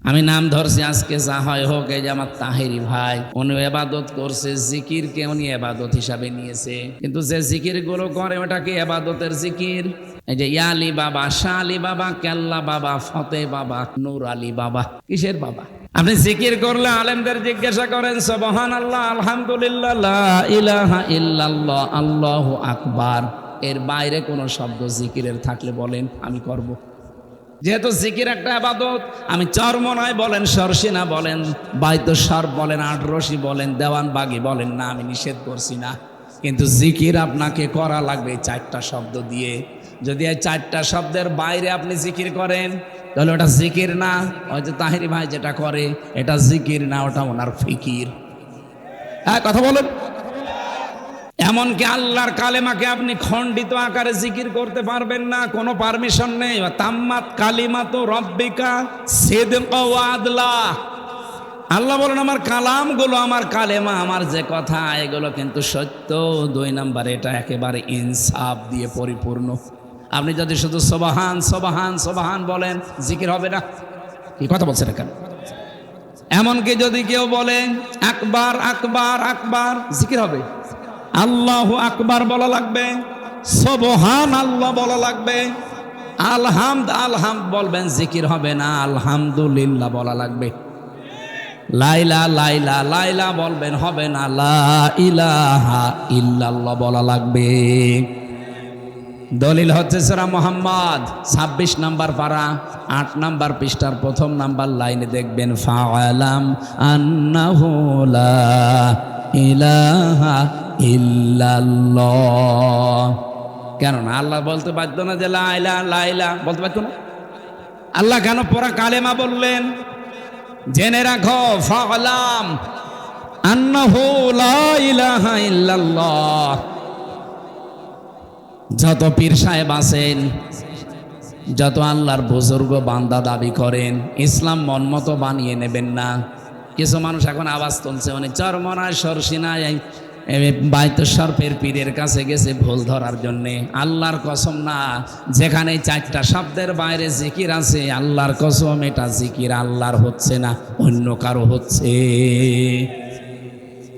আমি নাম ধরছি আজকে যা হয় হোক। এই যে আমার তাহেরি ভাই, উনি এবাদত করছে, জিকিরকে উনি এবাদত হিসাবে নিয়েছে, কিন্তু যে জিকির গুলো করে ওটা কি এবাদতের জিকির? এই যে ইয়ালি বাবা, শাহ আলী বাবা, কেল্লা বাবা, ফতে বাবা, নূর আলী বাবা, কিসের বাবা? আপনি জিকির করলে আলেমদের জিজ্ঞাসা করেন সুবহানাল্লাহ, আলহামদুলিল্লাহ, লা ইলাহা ইল্লাল্লাহ, আল্লাহু আকবার, এর বাইরে কোনো শব্দ জিকিরের থাকলে বলেন, আমি করব। যেহেতু জিকির একটা ইবাদত, আমি চরমনায় বলেন, সরসিনা বলেন, বাইতুস্বর বলেন, আটরশি বলেন, দেওয়ানবাগি বলেন, না আমি নিষেধ করছি না, কিন্তু জিকির আপনাকে করা লাগবে এই চারটা শব্দ দিয়ে। যদি এই চারটা শব্দের বাইরে আপনি জিকির করেন তাহলে ওটা জিকির না। হয়তো তাহেরি ভাই যেটা করে এটা জিকির না, ওটা ওনার ফিকির। হ্যাঁ, কথা বলুন। এমনকি আল্লাহর কালেমাকে আপনি খণ্ডিত আকারে জিকির করতে পারবেন না, কোনো পারমিশন নেই। তাম্মাত কালিমাতু রব্বিকা সিদকা ওয়া আদলা। আল্লাহ বলেন আমার কালামগুলো, আমার কালেমা, আমার যে কথা, এগুলো কিন্তু সত্য। 2 নাম্বার, এটা একেবারে ইনসাফ দিয়ে পরিপূর্ণ। আপনি যদি শুধু সুবহান সুবহান সুবহান বলেন, জিকির হবে না। কি কথা বলছেন এখানে? এমনকি যদি কেউ বলেন আকবার আকবার আকবার, জিকির হবে। আল্লাহু আকবার বলা লাগবে, সুবহান আল্লাহ বলা লাগবে, আলহামদ আলহামদ বলবেন, জিকির হবে না। আলহামদুলিল্লাহ বলা লাগবে। লাইলা লাইলা লাইলা বলবেন, হবে না। লা ইলাহা ইল্লাল্লাহ বলা লাগবে। দলিল হচ্ছে সূরা মুহাম্মদ 26 নাম্বার পারা 8 নাম্বার পৃষ্ঠার 1ম নাম্বার লাইনে দেখবেন, ফাআলাম আন্নাহু লা ইলাহা ইল্লাল্লাহ। কেননা আল্লাহ বলতে বাধ্য না যে লা ইলাহা লাইলা বলতে বাধ্য না। আল্লাহ কেন পুরা কালেমা বললেন? জেনে রাখো, ফাআলাম আন্নাহু লা ইলাহা ইল্লাল্লাহ। যত পীর সাহেব আছেন, যত আল্লাহর বুজুর্গ বান্দা দাবি করেন, ইসলাম মন মতো বানিয়ে নেবেন না। কিছু মানুষ এখন আওয়াজ তুলছে, অনেক চরমনায় সরসিনায় বাইতুস্বর পীরের কাছে গেছে ভুল ধরার জন্যে। আল্লাহর কসম না, যেখানে 4টা শব্দের বাইরে জিকির আছে, আল্লাহর কসম এটা জিকির আল্লাহর হচ্ছে না, অন্য কারো হচ্ছে।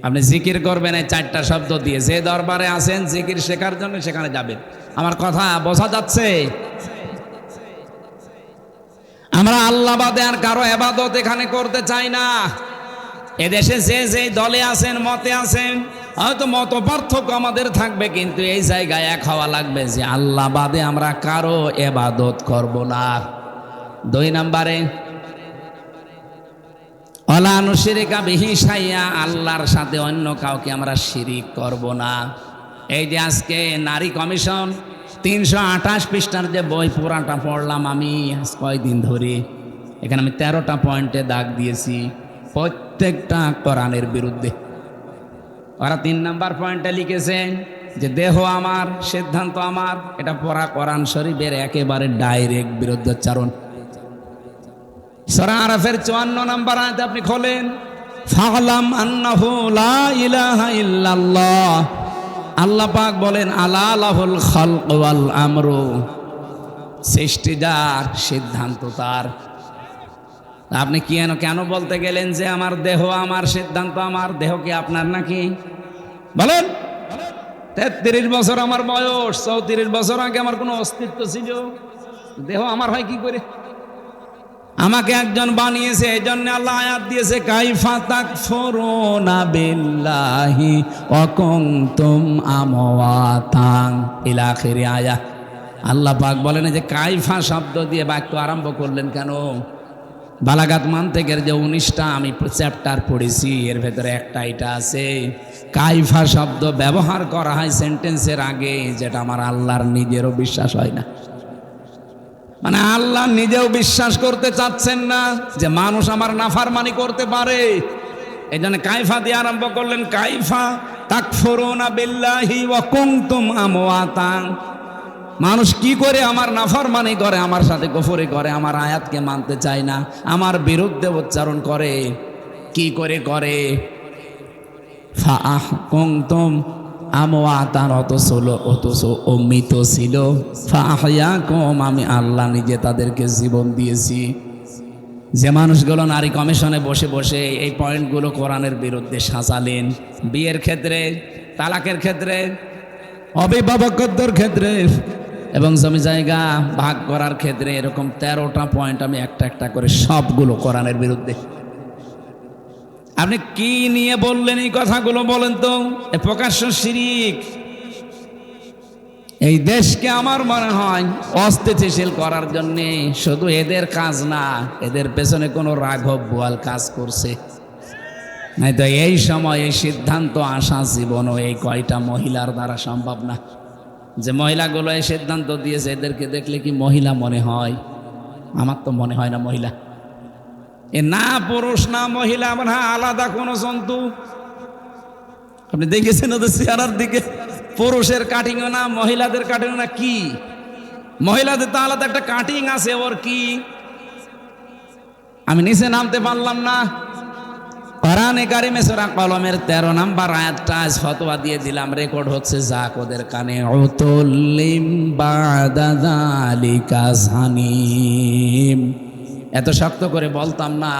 আপনি জিকির করবেন এই 4টা শব্দ দিয়ে। যে দরবারে আছেন জিকির শেখার জন্য, সেখানে যাবেন। আমার কথা বোঝা যাচ্ছে? আমরা আল্লাহ বাদে আর কারো ইবাদত এখানে করতে চাই না। এদেশে যে যে দলে আছেন, মতে আছেন, হয়তো মত পার্থক্য আমাদের থাকবে, কিন্তু এই জায়গায় এক হওয়া লাগবে যে আল্লাহ বাদে আমরা কারো ইবাদত করব না। 2 নাম্বারে, ওয়ালা নুশরিকা বিহি শাইআ, আল্লাহর সাথে অন্য কাউকে আমরা শিরিক করব না। এই যে আজকে নারী কমিশন 328 পৃষ্ঠার যে বই পুরাটা পড়লাম আমি আজ কয়েকদিন ধরে, এখানে আমি 13টা পয়েন্টে দাগ দিয়েছি, প্রত্যেকটা কোরআনের বিরুদ্ধে। ওরা 3 নাম্বার পয়েন্টে লিখেছেন যে দেহ আমার, সিদ্ধান্ত আমার। এটা পড়া কোরআন শরীফের একেবারে ডাইরেক্ট বিরুদ্ধোচ্চারণ। সূরা আরাফের 54 নাম্বার আয়াতে আপনি খোলেন, ফাআলাম আন্নাহু লা ইলাহা ইল্লাল্লাহ। আল্লাহ পাক বলেন আলা লাহুল খালক ওয়াল আমরু, সৃষ্টি যার, সিদ্ধান্ত তার। আপনি কেন বলতে গেলেন যে আমার দেহ আমার, সিদ্ধান্ত আমার? দেহ কি আপনার নাকি? বলেন। 33 বছর আমার বয়স, 34 বছর আগে আমার কোনো অস্তিত্ব ছিল, দেহ আমার হয় কি করে? আমাকে একজন বানিয়েছে, এই জন্য আল্লাহ আয়াত দিয়েছে, কাইফা তাকফুরুনা বিল্লাহি ওয়া কুনতুম আমওয়াতান ইলা আখির আয়াত। আল্লাহ পাক বলেন যে কাইফা শব্দ দিয়ে বাক্য আরম্ভ করলেন কেন? বালাগাত মান্তিকের যে 19টা আমি চ্যাপ্টার পড়েছি, এর ভেতরে একটা এটা আছে, কাইফা শব্দ ব্যবহার করা হয় সেন্টেন্সের আগে, যেটা আমার আল্লাহর নিজেরও বিশ্বাস হয় না। মানে আল্লাহ নিজেও বিশ্বাস করতে চাচ্ছেন না যে মানুষ আমার নাফরমানি করতে পারে। এই জন্য কাইফা দিয়ে আরম্ভ করলেন, কাইফা তাকফুরুনা বিল্লাহি ওয়া কুনতুম আমওয়াতান। মানুষ কি করে আমার নাফরমানি করে, আমার সাথে কুফরি করে, আমার আয়াতকে মানতে চায় না, আমার বিরুদ্ধে উচ্চারণ করে, কি করে করে? কুনতুম আমওয়াতান, অথচ মৃত ছিল। ফাআহইয়াকুম, আমি আল্লাহ নিজে তাদেরকে জীবন দিয়েছি। যে মানুষগুলো নারী কমিশনে বসে বসে এই পয়েন্টগুলো কোরআনের বিরুদ্ধে সাজালেন, বিয়ের ক্ষেত্রে, তালাকের ক্ষেত্রে, অভিভাবকত্বের ক্ষেত্রে এবং জমি জায়গা ভাগ করার ক্ষেত্রে, এরকম 13টা পয়েন্ট আমি একটা একটা করে সবগুলো কোরআনের বিরুদ্ধে। আপনি কি নিয়ে বললেন এই কথাগুলো বলেন তো? প্রকাশ্য শিরিক। এই দেশকে আমার মনে হয় অস্থিতিশীল করার জন্য শুধু এদের কাজ না, এদের পেছনে কোনো রাঘব বোয়াল কাজ করছে। নাই তো এই সময় এই সিদ্ধান্ত আসা জীবনও এই কয়টা মহিলার দ্বারা সম্ভব না। যে মহিলাগুলো এই সিদ্ধান্ত দিয়েছে এদেরকে দেখলে কি মহিলা মনে হয়? আমার তো মনে হয় না মহিলা। এ না পুরুষ না মহিলা, আমার হ্যাঁ আলাদা কোনো জন্তু। আপনি দেখেছেন ওদের চেহারার দিকে? পুরুষের কাটিংও না, মহিলাদের কাটিংও না। কি মহিলাদের তো আলাদা একটা কাটিং আছে, ওর কি? আমি নিচে নামতে পারলাম না। কোরআনে কারিমে সূরা কলমের 13 নাম্বার আয়াতটা আজ ফতোয়া দিয়ে দিলাম, রেকর্ড হচ্ছে, যাক ওদের কানে। উতুল্লিম বাদা যালিকা জানিম। এত শক্ত করে বলতাম না।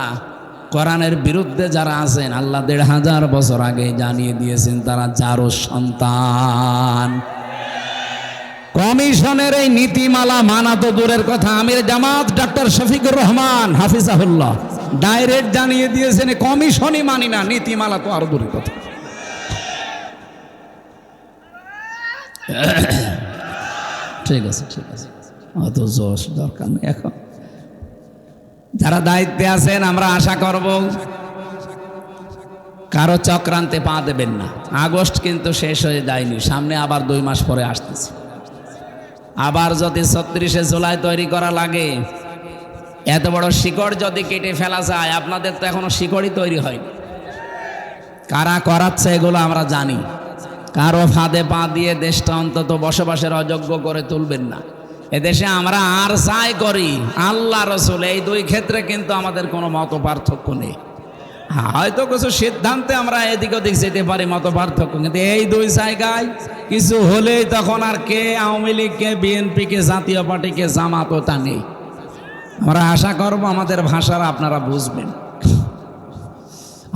কোরআনের বিরুদ্ধে যারা আছেন আল্লাহ 1500 বছর আগে জানিয়ে দিয়েছেন তারা যারও সন্তান। কমিশনের এই নীতিমালা মানা তো দূরের কথা, আমির জামাত ডক্টর শফিকুর রহমান হাফিজাহুল্লাহ ডাইরেক্ট জানিয়ে দিয়েছেন কমিশনই মানি না, নীতিমালা তো আরো দূরের কথা। ঠিক আছে, ঠিক আছে, অত জোশ দরকার নেই এখন। যারা দায়িত্বে আছেন আমরা আশা করব কারো চক্রান্তে পা দেবেন না। আগস্ট কিন্তু শেষ হয়ে যায়নি, সামনে আবার 2 মাস পরে আসতেছে। আবার যদি 36শে জুলাই তৈরি করা লাগে, এত বড় শিকড় যদি কেটে ফেলা যায়, আপনাদের তো এখনো শিকড়ই তৈরি হয়নি। কারা করাচ্ছে এগুলো আমরা জানি। কারো ফাঁদে পা দিয়ে দেশটা অন্তত বসবাসের অযোগ্য করে তুলবেন না। এদেশে আমরা আর যাই করি, আল্লাহ রসুল, এই 2 ক্ষেত্রে কিন্তু আমাদের কোনো মত পার্থক্য নেই। হয়তো কিছু সিদ্ধান্তে আমরা এদিক ওদিক যেতে পারি, মত পার্থক্য, কিন্তু এই 2 জায়গায় কিছু হলেই তখন আর কে আওয়ামী লীগ, কে বিএনপি, কে জাতীয় পার্টি, কে জামাত, তা নেই। আমরা আশা করব আমাদের ভাষার আপনারা বুঝবেন।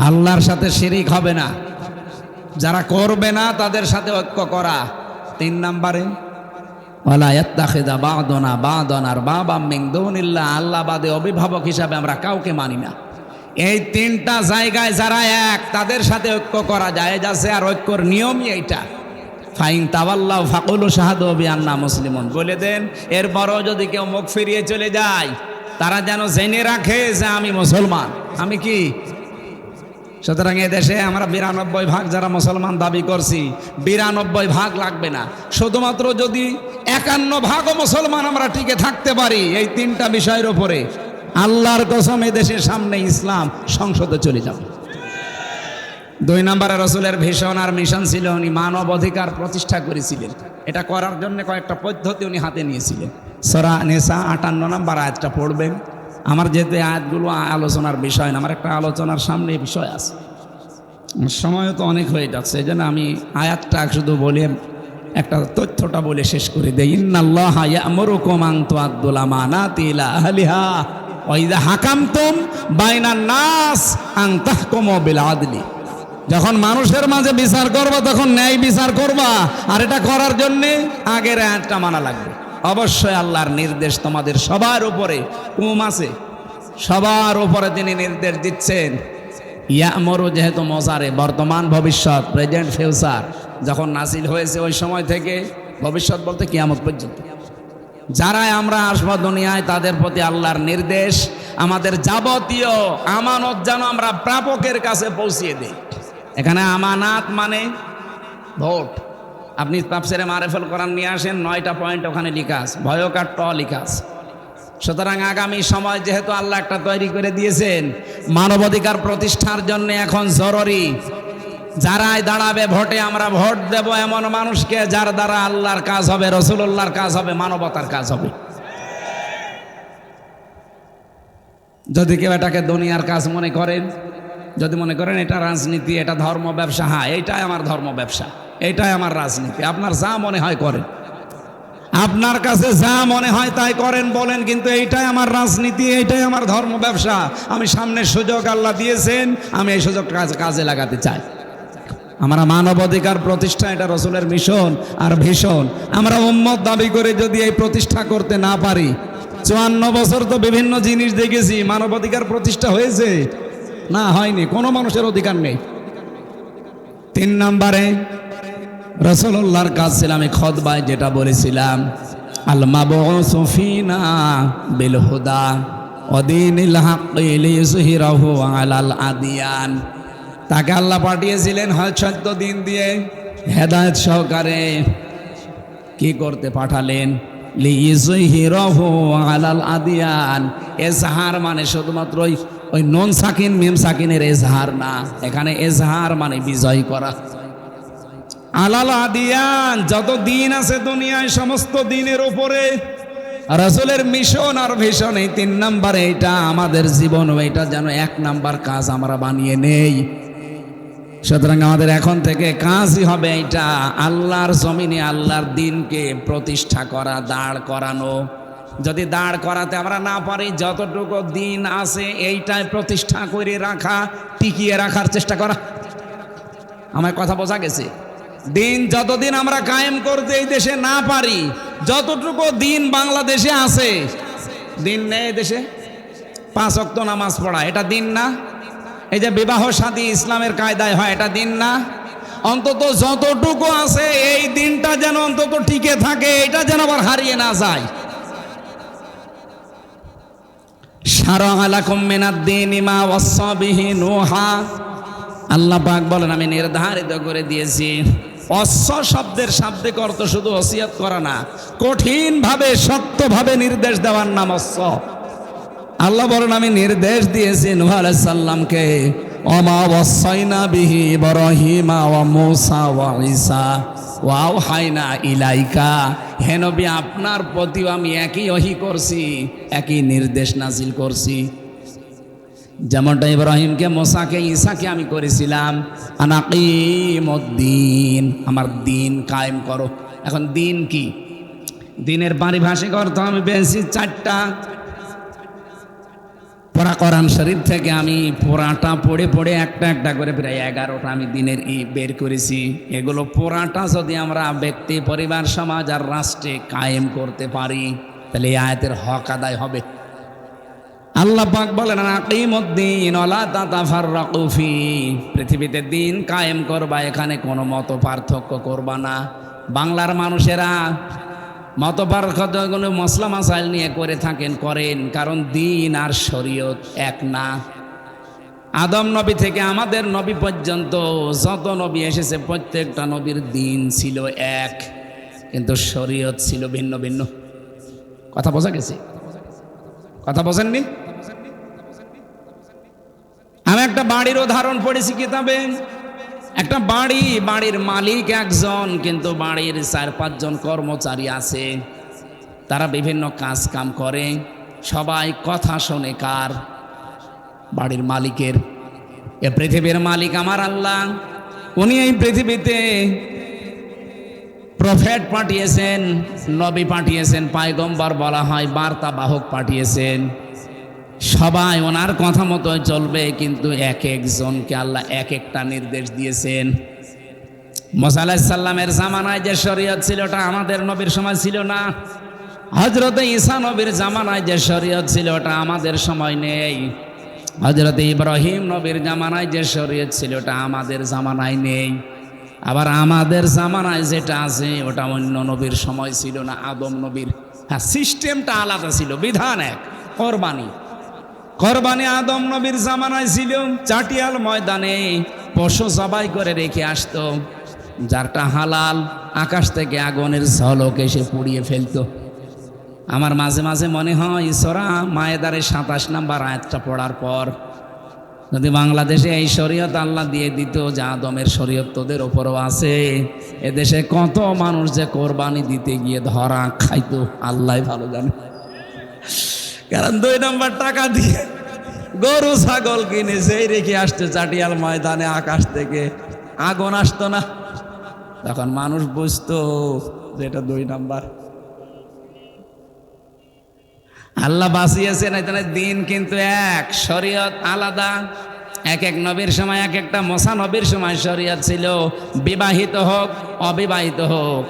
আল্লাহর সাথে শিরিক হবে না, যারা করবে না তাদের সাথে ঐক্য করা। 3 নম্বরে ওয়ালা ইয়াত্তাখিযা বা'দুনা বা'দান আরবাবাম মিন দুনিল্লাহ, আল্লাহ বাদে অভিভাবক হিসাবে আমরা কাউকে মানি না। এই 3টা জায়গায় যারা এক, তাদের সাথে ঐক্য করা যায় যাচ্ছে, আর ঐক্যর নিয়মই এইটা। ফাইন তাওয়াল্লাউ ফাকুলু শাহাদু বিআন্না মুসলিমুন, বলে দেন এরপরও যদি কেউ মুখ ফিরিয়ে চলে যায় তারা যেন জেনে রাখে যে আমি মুসলমান। আমি কি? সুতরাং এদেশে আমরা 92% যারা মুসলমান দাবি করছি, 92% লাগবে না, শুধুমাত্র যদি 51% মুসলমান আমরা টিকে থাকতে পারি এই 3টা বিষয়ের উপরে, আল্লাহর কসম এদেশের সামনে ইসলাম সংসদে চলে যাবে। 2 নম্বরে রসুলের ভীষণ আর মিশন ছিল, উনি মানব অধিকার প্রতিষ্ঠা করেছিলেন। এটা করার জন্য কয়েকটা পদ্ধতি উনি হাতে নিয়েছিলেন। সূরা নিসা 58 নম্বর আয়াতটা পড়বেন। আমার যেহেতু আয়াতগুলো আলোচনার বিষয় না, আমার একটা আলোচনার সামনে বিষয় আছে, সময় তো অনেক হয়ে যাচ্ছে, এই জন্য আমি আয়াতটা শুধু বলে একটা তথ্যটা বলে শেষ করে দেই। ইন্নাল্লাহা ইয়া'মুরুকুম আন তু'আদ্দুল আমানাতি ইলা আহলিহা ওয়া ইযা হাকামতুম বাইনান নাস আন তাহকুমু বিল আদলি। যখন মানুষের মাঝে বিচার করবা তখন ন্যায় বিচার করবা, আর এটা করার জন্য আগের আয়াতটা মানা লাগবে। অবশ্যই আল্লাহর নির্দেশ তোমাদের সবার উপরে আছে, সবার উপরে তিনি নির্দেশ দিচ্ছেন। ইয়া'মুরু যেহেতু মজারে, বর্তমান ভবিষ্যৎ, প্রেজেন্ট ফিউচার, যখন নাজিল হয়েছে ওই সময় থেকে ভবিষ্যৎ বলতে কিয়ামত পর্যন্ত যারা আমরা আসবো দুনিয়ায়, তাদের প্রতি আল্লাহর নির্দেশ আমাদের যাবতীয় আমানত যেন আমরা প্রাপকের কাছে পৌঁছিয়ে দিই। এখানে আমানাত মানে ভোট। আপনি তাফসিরে মারিফুল কোরআন নিয়ে আসেন, 9টা পয়েন্ট ওখানে লেখা আছে, ভয়কার ট লেখা আছে। সুতরাং আগামী সময় যেহেতু আল্লাহ একটা তৈরি করে দিয়েছেন মানবাধিকার প্রতিষ্ঠার জন্য, এখন জরুরি যারাই দাঁড়াবে ভোটে, আমরা ভোট দেব এমন মানুষকে যার দ্বারা আল্লাহর কাজ হবে, রাসূলুল্লাহর কাজ হবে, মানবতার কাজ হবে। যদি কেউ এটাকে দুনিয়ার কাজ মনে করেন, যদি মনে করেন এটা রাজনীতি, এটা ধর্ম ব্যবসা, হ্যাঁ এইটাই আমার ধর্ম ব্যবসা, এইটাই আমার রাজনীতি, আপনার যা মনে হয় করেন। আপনার কাছে যা মনে হয় তাই করেন বলেন, কিন্তু এইটাই আমার রাজনীতি, এইটাই আমার ধর্ম ব্যবসা। আমি সামনের সুযোগ আল্লাহ দিয়েছেন, আমি এই সুযোগ কাজে লাগাতে চাই। আমরা মানবাধিকার প্রতিষ্ঠা, এটা রসুলের মিশন আর ভীষণ। আমরা উম্মত দাবি করে যদি এই প্রতিষ্ঠা করতে না পারি, 54 বছর তো বিভিন্ন জিনিস দেখেছি, মানবাধিকার প্রতিষ্ঠা হয়েছে? না, হয়নি। কোনো মানুষের অধিকার নেই। 3 নম্বরে রাসূলুল্লাহর কাজ ছিল, আমি খুতবায় যেটা বলেছিলাম, আল মাবউসু ফিনা বিল হুদা ওয়া দীনিল হাক্কি লিইয়ুযহিরাহু আলাল আদিয়ান। তাকে আল্লাহ পাঠিয়েছিলেন সত্য দিন দিয়ে, হেদায়েত সহকারে। কি করতে পাঠালেন? লিইয়ুযহিরাহু আলাল আদিয়ান। এজহার মানে শুধুমাত্র ওই নুন সাকিন মিম সাকিনের এজহার না, এখানে এজহার মানে বিজয় করা। আলাল আদিয়ান, যত দিন আছে দুনিয়ায় সমস্ত দিনের উপরে রাসূলের মিশন আর ভিশন। এই 3 নম্বরে এটা আমাদের জীবন, এটা যেন 1 নাম্বার কাজ আমরা বানিয়ে নেই। সুতরাং আমাদের এখন থেকে কাজই হবে এটা, আল্লাহর জমিনে আল্লাহর দিনকে প্রতিষ্ঠা করা, দাঁড় করানো। যদি দাঁড় করাতে আমরা না পারি, যতটুকু দিন আছে এইটাই প্রতিষ্ঠা করে রাখা, টিকিয়ে রাখার চেষ্টা করা। আমার কথা বোঝা গেছে? দিন যতদিন আমরা কায়েম করতে এই দেশে না পারি, যতটুকু দিন বাংলাদেশে আছে, দিন নেই দেশে 5 ওয়াক্ত নামাজ পড়া, এটা দিন না? এই যে বিবাহ শাদী ইসলামের কায়দায় হয়, এটা দিন না? অন্তত যতটুকু আছে এই দিনটা যেন অন্তত টিকে থাকে, এটা যেন আবার হারিয়ে না যায়। শারা'a লাকুম মিনাদ-দীনি মা ওয়াসসা বিহি নূহা। আল্লাহ পাক বলেন, আমি নির্ধারিত করে দিয়েছি। অস্য শব্দের শাব্দিক অর্থ শুধু ওসিয়ত করা না, কঠিনভাবে শক্তভাবে নির্দেশ দেওয়ার নাম অস্য। আল্লাহ বলেন, আমি নির্দেশ দিয়েছি নূহ আলাইহিস সালামকে, ওমা ওয়াসাইনা বিহি ইব্রাহিমা ওয়া মূসা ওয়া ঈসা ওয়া আওহাইনা ইলাইকা। হে নবী, আপনার প্রতিও আমি একই ওহী করছি, একই নির্দেশ নাজিল করছি। যেমনটা ইব্রাহিমকে, মুসাকে, ঈসাকে আমি করেছিলাম, আনাকিমুদ্দিন, আমার দিন কায়েম করো। এখন দিন কি? দিনের পারিভাষিক অর্থ আমি পেয়েছি 4টা। পড়া কোরআন শরীফ থেকে আমি পুরাটা পড়ে পড়ে একটা একটা করে প্রায় 11টা আমি দিনের বের করেছি। এগুলো পুরাটা যদি আমরা ব্যক্তি, পরিবার, সমাজ আর রাষ্ট্রে কায়েম করতে পারি, তাহলে এই আয়াতের হক আদায় হবে। আল্লাহ পাক বলেন, আকিমুদ্দিন ওয়ালা তাতাফাররাকু ফি। পৃথিবীতে দিন কায়েম করবা, এখানে কোনো মত পার্থক্য করবা না। বাংলার মানুষেরা মত পার্থক্য মসলা মাসাইল নিয়ে করে থাকেন, করেন, কারণ দিন আর শরীয়ত এক না। আদম নবী থেকে আমাদের নবী পর্যন্ত যত নবী এসেছে, প্রত্যেকটা নবীর দিন ছিল এক, কিন্তু শরীয়ত ছিল ভিন্ন ভিন্ন। কথা বোঝা গেছে? কথা বোঝেননি? আমি একটা বাড়ির উদাহরণ পড়েছি কিতাবে। একটা বাড়ির মালিক একজন, কিন্তু বাড়ির 4-5 জন কর্মচারী আছে। তারা বিভিন্ন কাজ কাম করে, সবাই কথা শোনে কার? বাড়ির মালিকের। এ পৃথিবীর মালিক আমার আল্লাহ। উনি এই পৃথিবীতে প্রফেট পাঠিয়েছেন, নবী পাঠিয়েছেন, পয়গম্বর বলা হয়, বার্তা বাহক পাঠিয়েছেন। সবাই ওনার কথা মতো চলবে, কিন্তু এক একজনকে আল্লাহ এক একটা নির্দেশ দিয়েছেন। মুসা আলাইহিস সালামের জামানায় যে শরীয়ত ছিল, ওটা আমাদের নবীর সময় ছিল না। হযরতে ঈসা নবীর জামানায় যে শরীয়ত ছিল, ওটা আমাদের সময় নেই। হযরতে ইব্রাহিম নবীর জামানায় যে শরীয়ত ছিল, ওটা আমাদের জামানায় নেই। আবার আমাদের জামানায় যেটা আছে, ওটা অন্য নবীর সময় ছিল না, আদম নবীর। হ্যাঁ, সিস্টেমটা আলাদা ছিল, বিধান এক। কোরবানি আদম নবীর জামানায় ছিল, চাটিয়াল ময়দানে পশু জবাই করে রেখে আসতো, যারটা হালাল আকাশ থেকে আগুনের ঝলক এসে পুড়িয়ে ফেলতো। আমার মাঝে মাঝে মনে হয়, সূরা মায়েদারের 27 নম্বর আয়াতটা পড়ার পর যদি বাংলাদেশে এই শরীয়ত আল্লাহ দিয়ে দিত, যে আদমের শরীয়ত তোদের ওপরও আছে, এদেশে কত মানুষ যে কোরবানি দিতে গিয়ে ধরা খাইতো আল্লাহ ভালো জানে। কারণ 2 নম্বর টাকা দিয়ে গরু ছাগল কিনে সেই রেখে আসতে চাটিয়াল ময়দানে, আকাশ থেকে আগুন আসতো না, তখন মানুষ বুঝতো যে এটা 2 নম্বর। আল্লাহ বাঁচিয়েছেন। এখানে দিন কিন্তু এক, শরীয়ত আলাদা। এক এক নবীর সময় এক একটা মশা নবীর সময় শরীয়ত ছিল, বিবাহিত হোক অবিবাহিত হোক,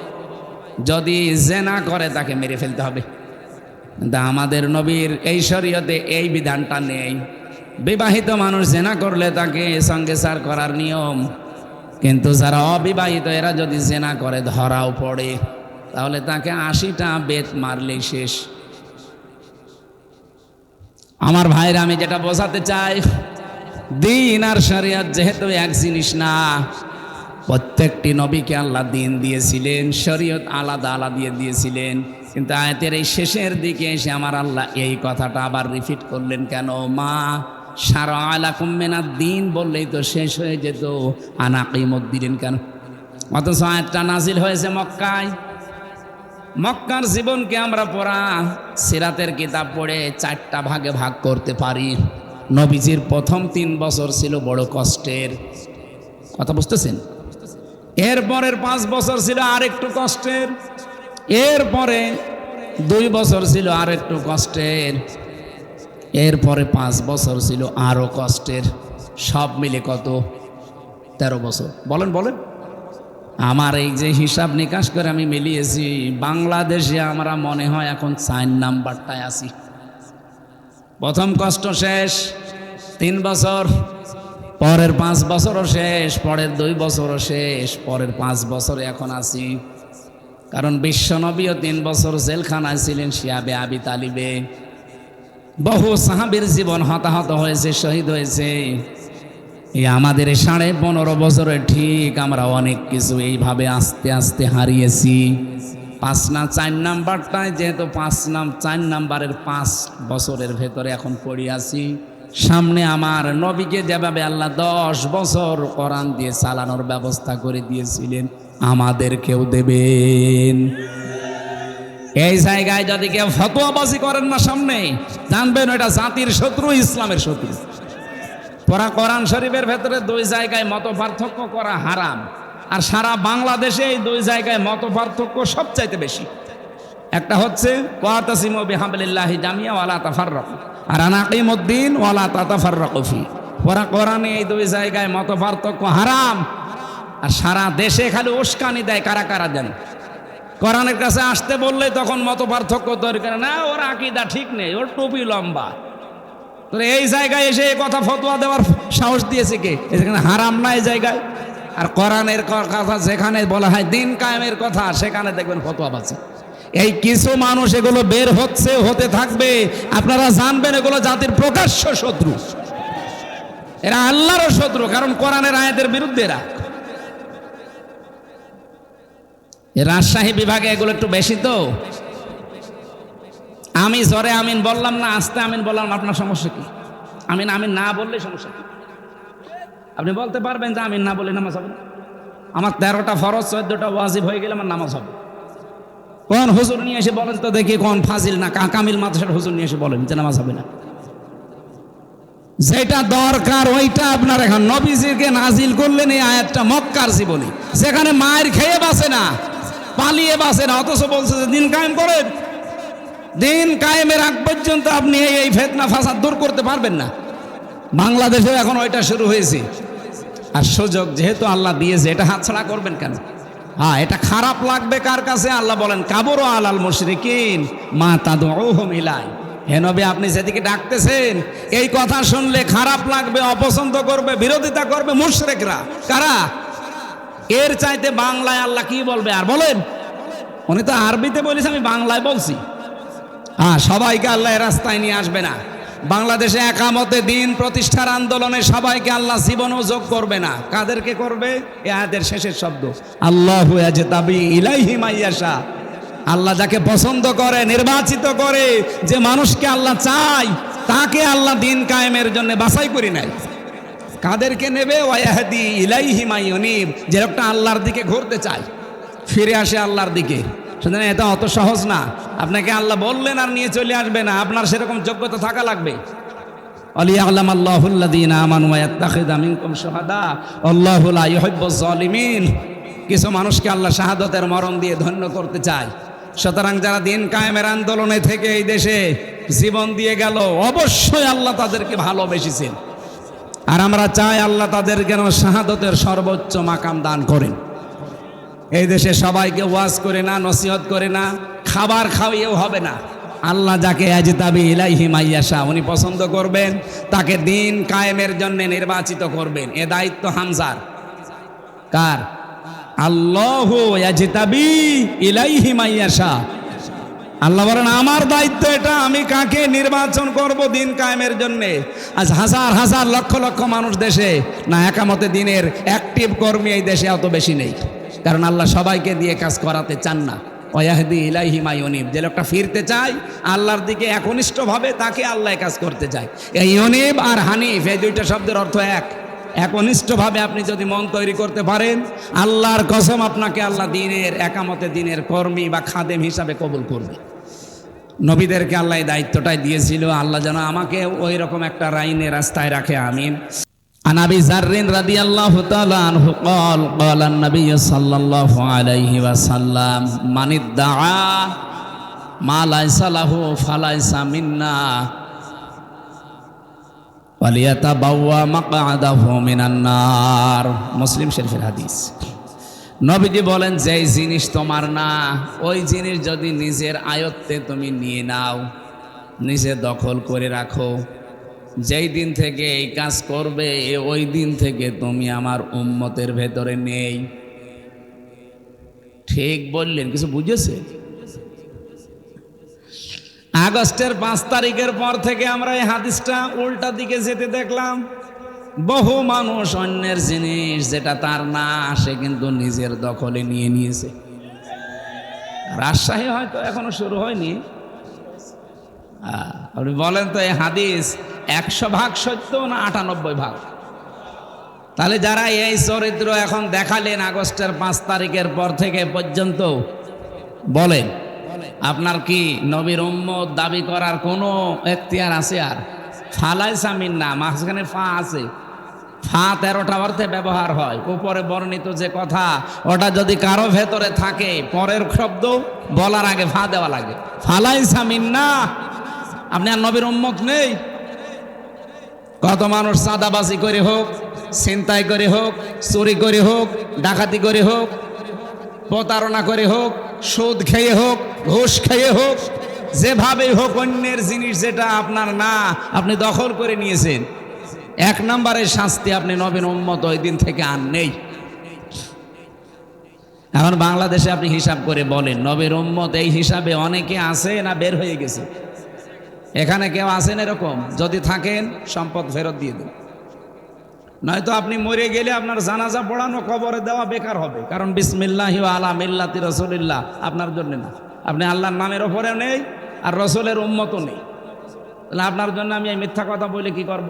যদি জেনা করে তাকে মেরে ফেলতে হবে। কিন্তু আমাদের নবীর এই শরীয়তে এই বিধানটা নেই। বিবাহিত মানুষ জেনা করলে তাকে সঙ্গেসার করার নিয়ম, কিন্তু যারা অবিবাহিত এরা যদি জেনা করে ধরাও পড়ে, তাহলে তাকে 80টা বেত মারলেই শেষ। আমার ভাইরা, আমি যেটা বোঝাতে চাই, দিন আর শরীয়ত যেহেতু এক জিনিস না, প্রত্যেকটি নবীকে আল্লাহ দিন দিয়েছিলেন, শরীয়ত আলাদা আলাদা দিয়েছিলেন। কিন্তু আয়াতের এই শেষের দিকে এসে আমার আল্লাহ এই কথাটা আবার রিপিট করলেন কেন? মা শারআ লাকুম মিনাদ দিন বললেই তো শেষ হয়ে যেত, আনাকিমুদ্দিন কেন? অথচ আয়াতটা নাজিল হয়েছে মক্কায়। মক্কার জীবনকে আমরা পড়া সিরাতের কিতাব পড়ে 4টা ভাগে ভাগ করতে পারি। নবীজির প্রথম 3 বছর ছিল বড় কষ্টের, কথা বুঝতেছেন? এরপরের 5 বছর ছিল আরেকটু কষ্টের, এরপরে 2 বছর ছিল আরেকটু কষ্টের, এরপরে 5 বছর ছিল আরো কষ্টের। সব মিলে কত? 13 বছর। বলেন বলেন। আমার এই যে হিসাব নিকাশ করে আমি মিলিয়েছি, বাংলাদেশে আমরা মনে হয় এখন 4 নাম্বারটায় আছি। প্রথম কষ্ট শেষ 3 বছর, পরের 5 বছরও শেষ, পরের 2 বছরও শেষ, পরের 5 বছরে এখন আছি। কারণ বিশ্বনবীও 3 বছর জেলখানায় ছিলেন শিয়াবে আবি তালিবে। বহু সাহাবীর জীবন হতাহত হয়েছে, শহীদ হয়েছে। এই আমাদের 15.5 বছরে ঠিক আমরা অনেক কিছু এইভাবে আস্তে আস্তে হারিয়েছি। 5 না 4 নাম্বারটায় যেহেতু 4 নাম্বারের 5 বছরের ভেতরে এখন পড়ে আছি। সামনে আমার নবীকে যেভাবে আল্লাহ 10 বছর কোরআন দিয়ে চালানোর ব্যবস্থা করে দিয়েছিলেন, আমাদেরকেও দেবেন। এই জায়গায় যদি কেউ ফতোয়াবাজি করেন না সামনে, জানবেন এটা জাতির শত্রু, ইসলামের শত্রু। পড়া কোরআন শরীফের ভেতরে 2 জায়গায় মত পার্থক্য করা হারাম, আর সারা বাংলাদেশে এই 2 জায়গায় মত পার্থক্য সবচাইতে বেশি। একটা হচ্ছে ওয়াতাসিমু বিহাবলিল্লাহি জামিয়া ওয়ালা তাফাররাকু, আর আনাকিমুদ্দিন ওয়ালা তাতাফাররাকু ফি। পড়া কোরআনে এই 2 জায়গায় মত পার্থক্য হারাম, আর সারা দেশে খালি উস্কানি দেয় কারা কারা যেন। কোরআনের কাছে আসতে বললে তখন মত পার্থক্য তৈরি করে, না ওর আকীদা ঠিক নেই, ওর টুপি লম্বা। তো এই জায়গায় এসে এই কথা ফতোয়া দেওয়ার সাহস দিয়েছে কে? এখানে হারাম না এই জায়গায়। আর কোরআনের কথা যেখানে বলা হয় দিন কায়েমের কথা, সেখানে দেখবেন ফতোয়াবাজি। এই কিছু মানুষ এগুলো বের হচ্ছে, হতে থাকবে। আপনারা জানবেন এগুলো জাতির প্রকাশ্য শত্রু, এরা আল্লাহরও শত্রু, কারণ কোরআনের আয়াতের বিরুদ্ধে এরা। রাজশাহী বিভাগে এগুলো একটু বেশি তো। আমি জোরে আমিন বললাম না আস্তে আমিন বললাম, আপনার সমস্যা কি? আমিন আমিন না বললে সমস্যা কি? আপনি বলতে পারবেন যে আমিন না বললে নামাজ হবে না? আমার 13টা ফরজ 14টা ওয়াজিব হয়ে গেলে আমার নামাজ হবে। কোন হুজুর নিয়ে এসে বলেন তো দেখি, কোন ফাজিল না কামিল মাদ্রাসার হুজুর নিয়ে এসে বলেন যে নামাজ হবে না? যেটা দরকার ওইটা আপনার। এখন নবীজিকে নাজিল করলেন এই আয়াতটা মক্কার জীবনে, যেখানে মায়ের খেয়ে বাঁচে না, পালিয়ে বাঁচে না, অথচ বলছে যে দিন কায়েম করেন। দিন কায়েমের আগ পর্যন্ত আপনি এই ফিতনা ফাসাদ দূর করতে পারবেন না। বাংলাদেশে এখন ওইটা শুরু হয়েছে। আর সুযোগ যেহেতু আল্লাহ দিয়েছে, এটা হাতছাড়া করবেন কেন? হ্যাঁ, এটা খারাপ লাগবে কার কাছে? আল্লাহ বলেন কাবুরু আলাল মুশরিকিন মা তাদউহুম ইলাই। হে নবী, আপনি যেদিকে ডাকতেছেন এই কথা শুনলে খারাপ লাগবে, অপছন্দ করবে, বিরোধিতা করবে মুশরিকরা। কারা? এর চাইতে বাংলায় আল্লাহ কি বলবে আর বলেন? উনি তো আরবিতে বলেছে, আমি বাংলায় বলছি। হ্যাঁ, সবাইকে আল্লাহ রাস্তায় নিয়ে আসবে না। বাংলাদেশে একামতে দিন প্রতিষ্ঠার আন্দোলনে সবাইকে আল্লাহ জীবনও যোগ করবে না। কাদেরকে করবে? এই আয়াতের শেষের শব্দ, আল্লাহু ইয়াজতাবি ইলাইহি মাইয়াশা। আল্লাহ যাকে পছন্দ করে, নির্বাচিত করে, যে মানুষকে আল্লাহ চায়, তাকে আল্লাহ দিন কায়েমের জন্য বাছাই করে নেয়। কাদেরকে নেবে? ওয়াহদি ইলাইহি মাইয়ুনিব, যে লোকটা আল্লাহর দিকে ঘুরতে চায়, ফিরে আসে আল্লাহর দিকে। সুতরাং এটা অত সহজ না। আপনাকে আল্লাহ বললেন আর নিয়ে চলে আসবে না, আপনার সেরকম যোগ্যতা থাকা লাগবে। আলিয়াল্লামাল্লাহুল্লাযীনা আমানু ওয়া ইয়াত্তাখিযা মিনকুম শুহাদা আল্লাহু লা ইউহিব্বুজ জালিমিন। কিছু মানুষকে আল্লাহ শাহাদাতের মরণ দিয়ে ধন্য করতে চায়। সুতরাং যারা দিন কায়েমের আন্দোলনে থেকে এই দেশে জীবন দিয়ে গেল, অবশ্যই আল্লাহ তাদেরকে ভালোবেসেছেন। আর আমরা চাই আল্লাহ তাদের যেন শাহাদতের সর্বোচ্চ মাকাম দান করেন। এই দেশে সবাইকে ওয়াজ করে না, নসিহত করে না, খাবার খাওয়িয়েও হবে না। আল্লাহ যাকে আজতাবি ইলাইহি মাইয়াশা উনি পছন্দ করবেন, তাকে দিন কায়েমের জন্য নির্বাচিত করবেন। এ দায়িত্ব হামজার। কার? আল্লাহু আজতাবি ইলাইহি মাইয়াশা। আল্লাহ বলেন আমার দায়িত্ব এটা, আমি কাকে নির্বাচন করব দিন কায়েমের জন্য। আজ হাজার হাজার লক্ষ লক্ষ মানুষ দেশে না, একামতে দিনের অ্যাক্টিভ কর্মী এই দেশে অত বেশি নেই। কারণ আল্লাহ সবাইকে দিয়ে কাজ করাতে চান না। ওয়াহদি ইলাইহি মা ইউনিব, যে লোকটা ফিরতে চায় আল্লাহর দিকে একনিষ্ঠভাবে, তাকে আল্লাহ কাজ করতে চায়। এই ইউনিব আর হানিফ এই দুইটা শব্দের অর্থ এক। একনিষ্ঠভাবে আপনি যদি মন তৈরি করতে পারেন, আল্লাহর কসম আপনাকে আল্লাহ দিনের একামতে দিনের কর্মী বা খাদেম হিসাবে কবুল করবে। নবীদেরকে আল্লাহ এই দায়িত্বটাই দিয়েছিল। আল্লাহ যেন আমাকে ওই রকম একটা রাইনে রাস্তায় রাখে, আমিন। عن أبي ذر رضي الله تعالى عنه قال قال النبي صلى الله عليه وسلم من ادعى ما ليس له فليس منا وليتبوأ مقعده من النار। মুসলিম শরীফের হাদিস। নবীজি বলেন, যেই জিনিস তোমার না, ওই জিনিস যদি নিজের আয়ত্তে তুমি নিয়ে নাও, নিজে দখল করে রাখো, যেই দিন থেকে এই কাজ করবে ওই দিন থেকে তুমি আমার উম্মতের ভেতরে নেই। ঠিক বললেন? কিছু বুঝেছে? আগস্টের 5 তারিখের পর থেকে আমরা এই হাদিসটা উল্টা দিকে যেতে দেখলাম। বহু মানুষ অন্যের জিনিস যেটা তার না, সে কিন্তু নিজের দখলে নিয়ে নিয়েছে। রাজশাহী হয়তো এখনো শুরু হয়নি। আপনি বলেন তো এই হাদিস 100% সত্য না 98%? তাহলে যারা এই চরিত্র এখন দেখালেন আগস্টের 5 তারিখের পর থেকে পর্যন্ত, বলেন আপনার কি নবীর উম্মত দাবি করার কোনো এখতিয়ার আছে? আর ফালাইসা মিন্না, মাঝখানে ফা আছে। ফা 13টা অর্থে ব্যবহার হয়। উপরে বর্ণিত যে কথা, ওটা যদি কারো ভেতরে থাকে, পরের শব্দ বলার আগে ফা দেওয়া লাগে। ফালাইসা মিন্না, আপনি আর নবীর উম্মত নেই। কত মানুষ চাঁদাবাজি করে হোক, ছিনতাই করে হোক, চুরি করে হোক, ডাকাতি করে হোক, প্রতারণা করে হোক, সুদ খেয়ে হোক, ঘুষ খেয়ে হোক, যেভাবেই হোক অন্যের জিনিস যেটা আপনার না, আপনি দখল করে নিয়েছেন। 1 নম্বরের শাস্তি, আপনি নবীর উম্মত ওই দিন থেকে আর নেই। এখন বাংলাদেশে আপনি হিসাব করে বলেন, নবীর উম্মত এই হিসাবে অনেকে আছে না বের হয়ে গেছে? এখানে কেউ আছেন এরকম? যদি থাকেন সম্পদ ফেরত দিয়ে দিন, নয়তো আপনি মরে গেলে আপনার জানাজা পড়ানো, কবরে দেওয়া বেকার হবে। কারণ বিসমিল্লাহি ওয়া আলা মিল্লাতি রাসূলিল্লাহ আপনার জন্য না। আপনি আল্লাহর নামের ওপরেও নেই আর রসুলের উম্মতও নেই। তাহলে আপনার জন্য আমি এই মিথ্যা কথা বলে কি করব?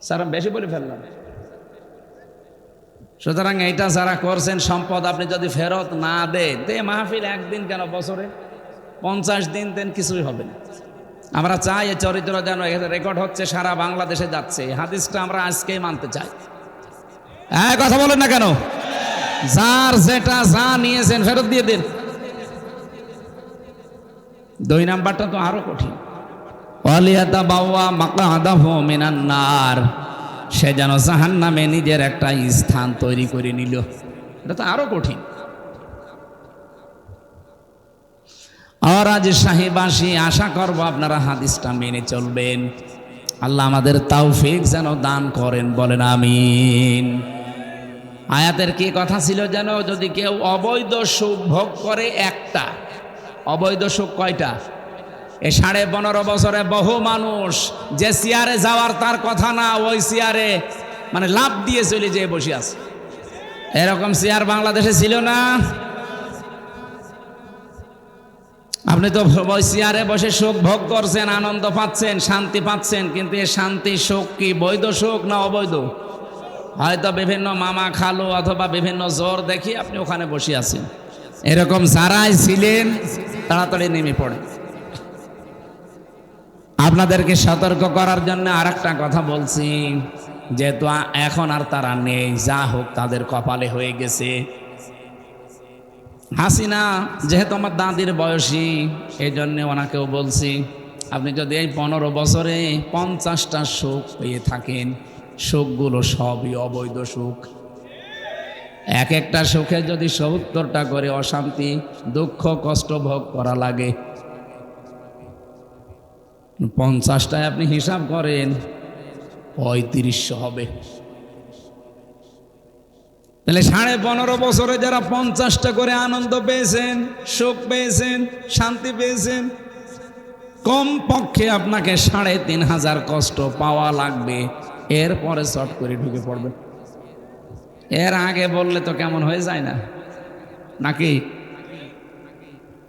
স্যার বেশি বলে ফেললাম। সুতরাং এইটা যারা করছেন, সম্পদ আপনি যদি ফেরত না দেন, মাহফিল একদিন কেন, বছরে 50 দিন দেন, কিছুই হবে না। আমরা চাই এই চরিত্র যেন রেকর্ড হচ্ছে, সারা বাংলাদেশে যাচ্ছে। হাদিসটা আমরা আজকেই মানতে চাই। কথা বলেন না কেন? যার যেটা যা নিয়েছেন ফেরত দিয়ে দিন। 2 নাম্বারটা তো আরো কঠিন। ওয়ালিয়াতাবাওয়া মাকআদাহু মিনান নার, সে যেন জাহান্নামে নিজের একটা স্থান তৈরি করে নিল। এটা তো আরো কঠিন। আর আজ শাহীবাসী আশা করব আপনারা হাদিসটা মেনে চলবেন। আল্লাহ আমাদের তৌফিক যেন দান করেন, বলেন আমিন। আয়াতের কি কথা ছিল যেন? যদি কেউ অবৈধ সুখ ভোগ করে, একটা অবৈধ সুখ কয়টা? এই 15.5 বছরে বহু মানুষ যে চেয়ারে যাওয়ার তার কথা না, ওই চেয়ারে মানে লাভ দিয়ে চলে যেয়ে বসে আছে। এরকম চেয়ার বাংলাদেশে ছিল না। আপনি তো ওই চেয়ারে বসে সুখ ভোগ করছেন, আনন্দ পাচ্ছেন, শান্তি পাচ্ছেন, কিন্তু এই শান্তি সুখ কি বৈধ সুখ না অবৈধ? হয়তো বিভিন্ন মামা খালু অথবা বিভিন্ন জোর দেখি আপনি ওখানে বসে আছেন। এরকম যারাই ছিলেন তাড়াতাড়ি নেমে পড়ে। আপনাদেরকে সতর্ক করার জন্য আরেকটা কথা বলছি, যেহেতু এখন আর তারা নেই, যা হোক তাদের কপালে হয়ে গেছে। হাসিনা যেহেতু আমার দাদির বয়সী, এই জন্যে ওনাকেও বলছি, আপনি যদি এই 15 বছরে 50টা সুখ পেয়ে থাকেন, সুখগুলো সবই অবৈধ সুখ। এক একটা সুখে যদি 70টা করে অশান্তি, দুঃখ, কষ্ট ভোগ করা লাগে, 50টায় আপনি হিসাব করেন 3500 হবে। তাহলে 15.5 বছরে যারা 50টা করে আনন্দ পেয়েছেন, সুখ পেয়েছেন, শান্তি পেয়েছেন, কমপক্ষে আপনাকে 3500 কষ্ট পাওয়া লাগবে, এরপরে শর্ট করে ঢুকে পড়বে। এর আগে বললে তো কেমন হয়ে যায় না নাকি?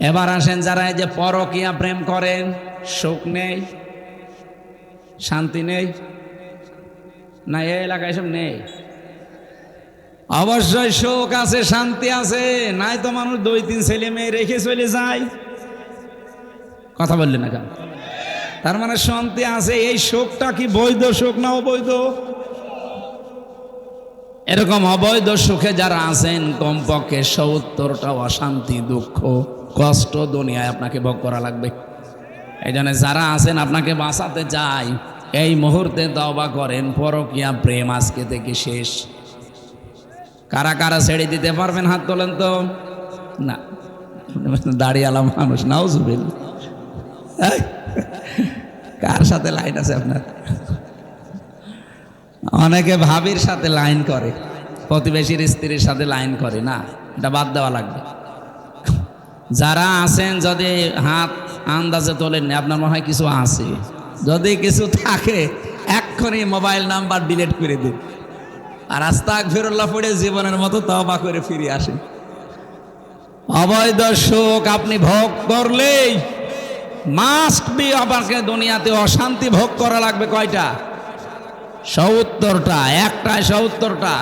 এবার আসেন যারা এই যে পরকীয়া প্রেম করেন, সুখ নেই, শান্তি নেই না? এই এলাকায় সব নেই? অবশ্যই সুখ আছে, শান্তি আছে, নাই তো মানুষ 2-3 ছেলে মেয়ে রেখে চলে যায়। কথা বললেন না কেন? তার মানে শান্তি আছে। এই সুখটা কি বৈধ সুখ না অবৈধ? এরকম অবৈধ সুখে যারা আছেন, কমপক্ষে 70টা অশান্তি, দুঃখ, কষ্ট দুনিয়ায় আপনাকে ভোগ করা লাগবে। এই জন্য যারা আছেন আপনাকে বাঁচাতে চাই, এই মুহূর্তে তওবা করেন, পরকীয়া প্রেম আজকে থেকে শেষ। কারা কারা ছেড়ে দিতে পারবেন হাত তোলেন তো। না, দাড়িওয়ালা মানুষ, নাউজুবিল্লাহ। কার সাথে লাইন আছে আপনার? অনেকে ভাবির সাথে লাইন করে, প্রতিবেশীর স্ত্রীর সাথে লাইন করে না, এটা বাদ দেওয়া লাগবে। যারা আছেন যদি হাত আন্দাজে তোলেন, আপনার মনে হয় কিছু আছে, যদি কিছু থাকে এক্ষুনি মোবাইল নাম্বার ডিলিট করে দিন, আর আস্তাগফিরুল্লাহ পড়ে জীবনের মতো তওবা করে ফিরে আসেন। অবৈধ সুখ আপনি ভোগ করলেই মাস্ট বি আপনাকে দুনিয়াতে অশান্তি ভোগ করা লাগবে। কয়টা? 70টা। একটায় 70টা।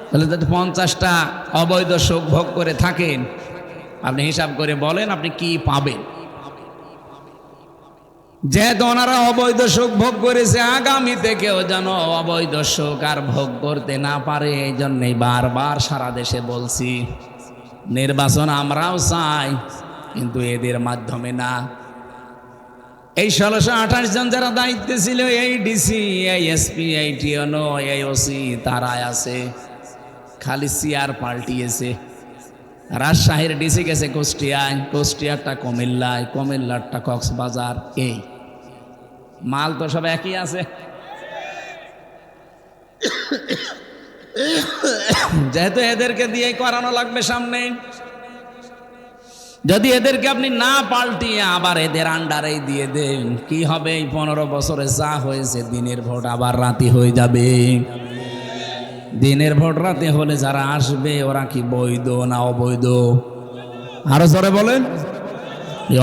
তাহলে যদি 50টা অবৈধ সুখ ভোগ করে থাকেন, আপনি হিসাব করে বলেন আপনি কি পাবেন। যেহেতু ওনারা অবৈধ সুখ ভোগ করেছে, আগামীতে কেউ যেন অবৈধ সুখ আর ভোগ করতে না পারে, এই জন্যই বারবার সারা দেশে বলছি, নির্বাচন আমরাও চাই, কিন্তু এদের মাধ্যমে না। এই 1628 জন যারা দায়িত্বে ছিল, এই ডিসি, এই এসপি, এই টিএনও, এই ওসি, তারাই আছে, খালি চেয়ার পাল্টিয়েছে। রাজশাহীর ডিসি গেছে কুষ্টিয়ায়, কুষ্টিয়ারটা কুমিল্লায়, কুমিল্লারটা কক্সবাজার। এই মাল তো সব একই আছে। যেহেতু এদেরকে দিয়ে করানো লাগবে সামনে, যদি এদেরকে আপনি না পাল্টিয়ে আবার এদের আন্ডারেই দিয়ে দেন, কি হবে? এই 15 বছরে যা হয়েছে, দিনের ভোট আবার রাতে হয়ে যাবে। দিনের ভোট রাতে হলে যারা আসবে ওরা কি বৈধ না অবৈধ? আরো জোরে বলেন।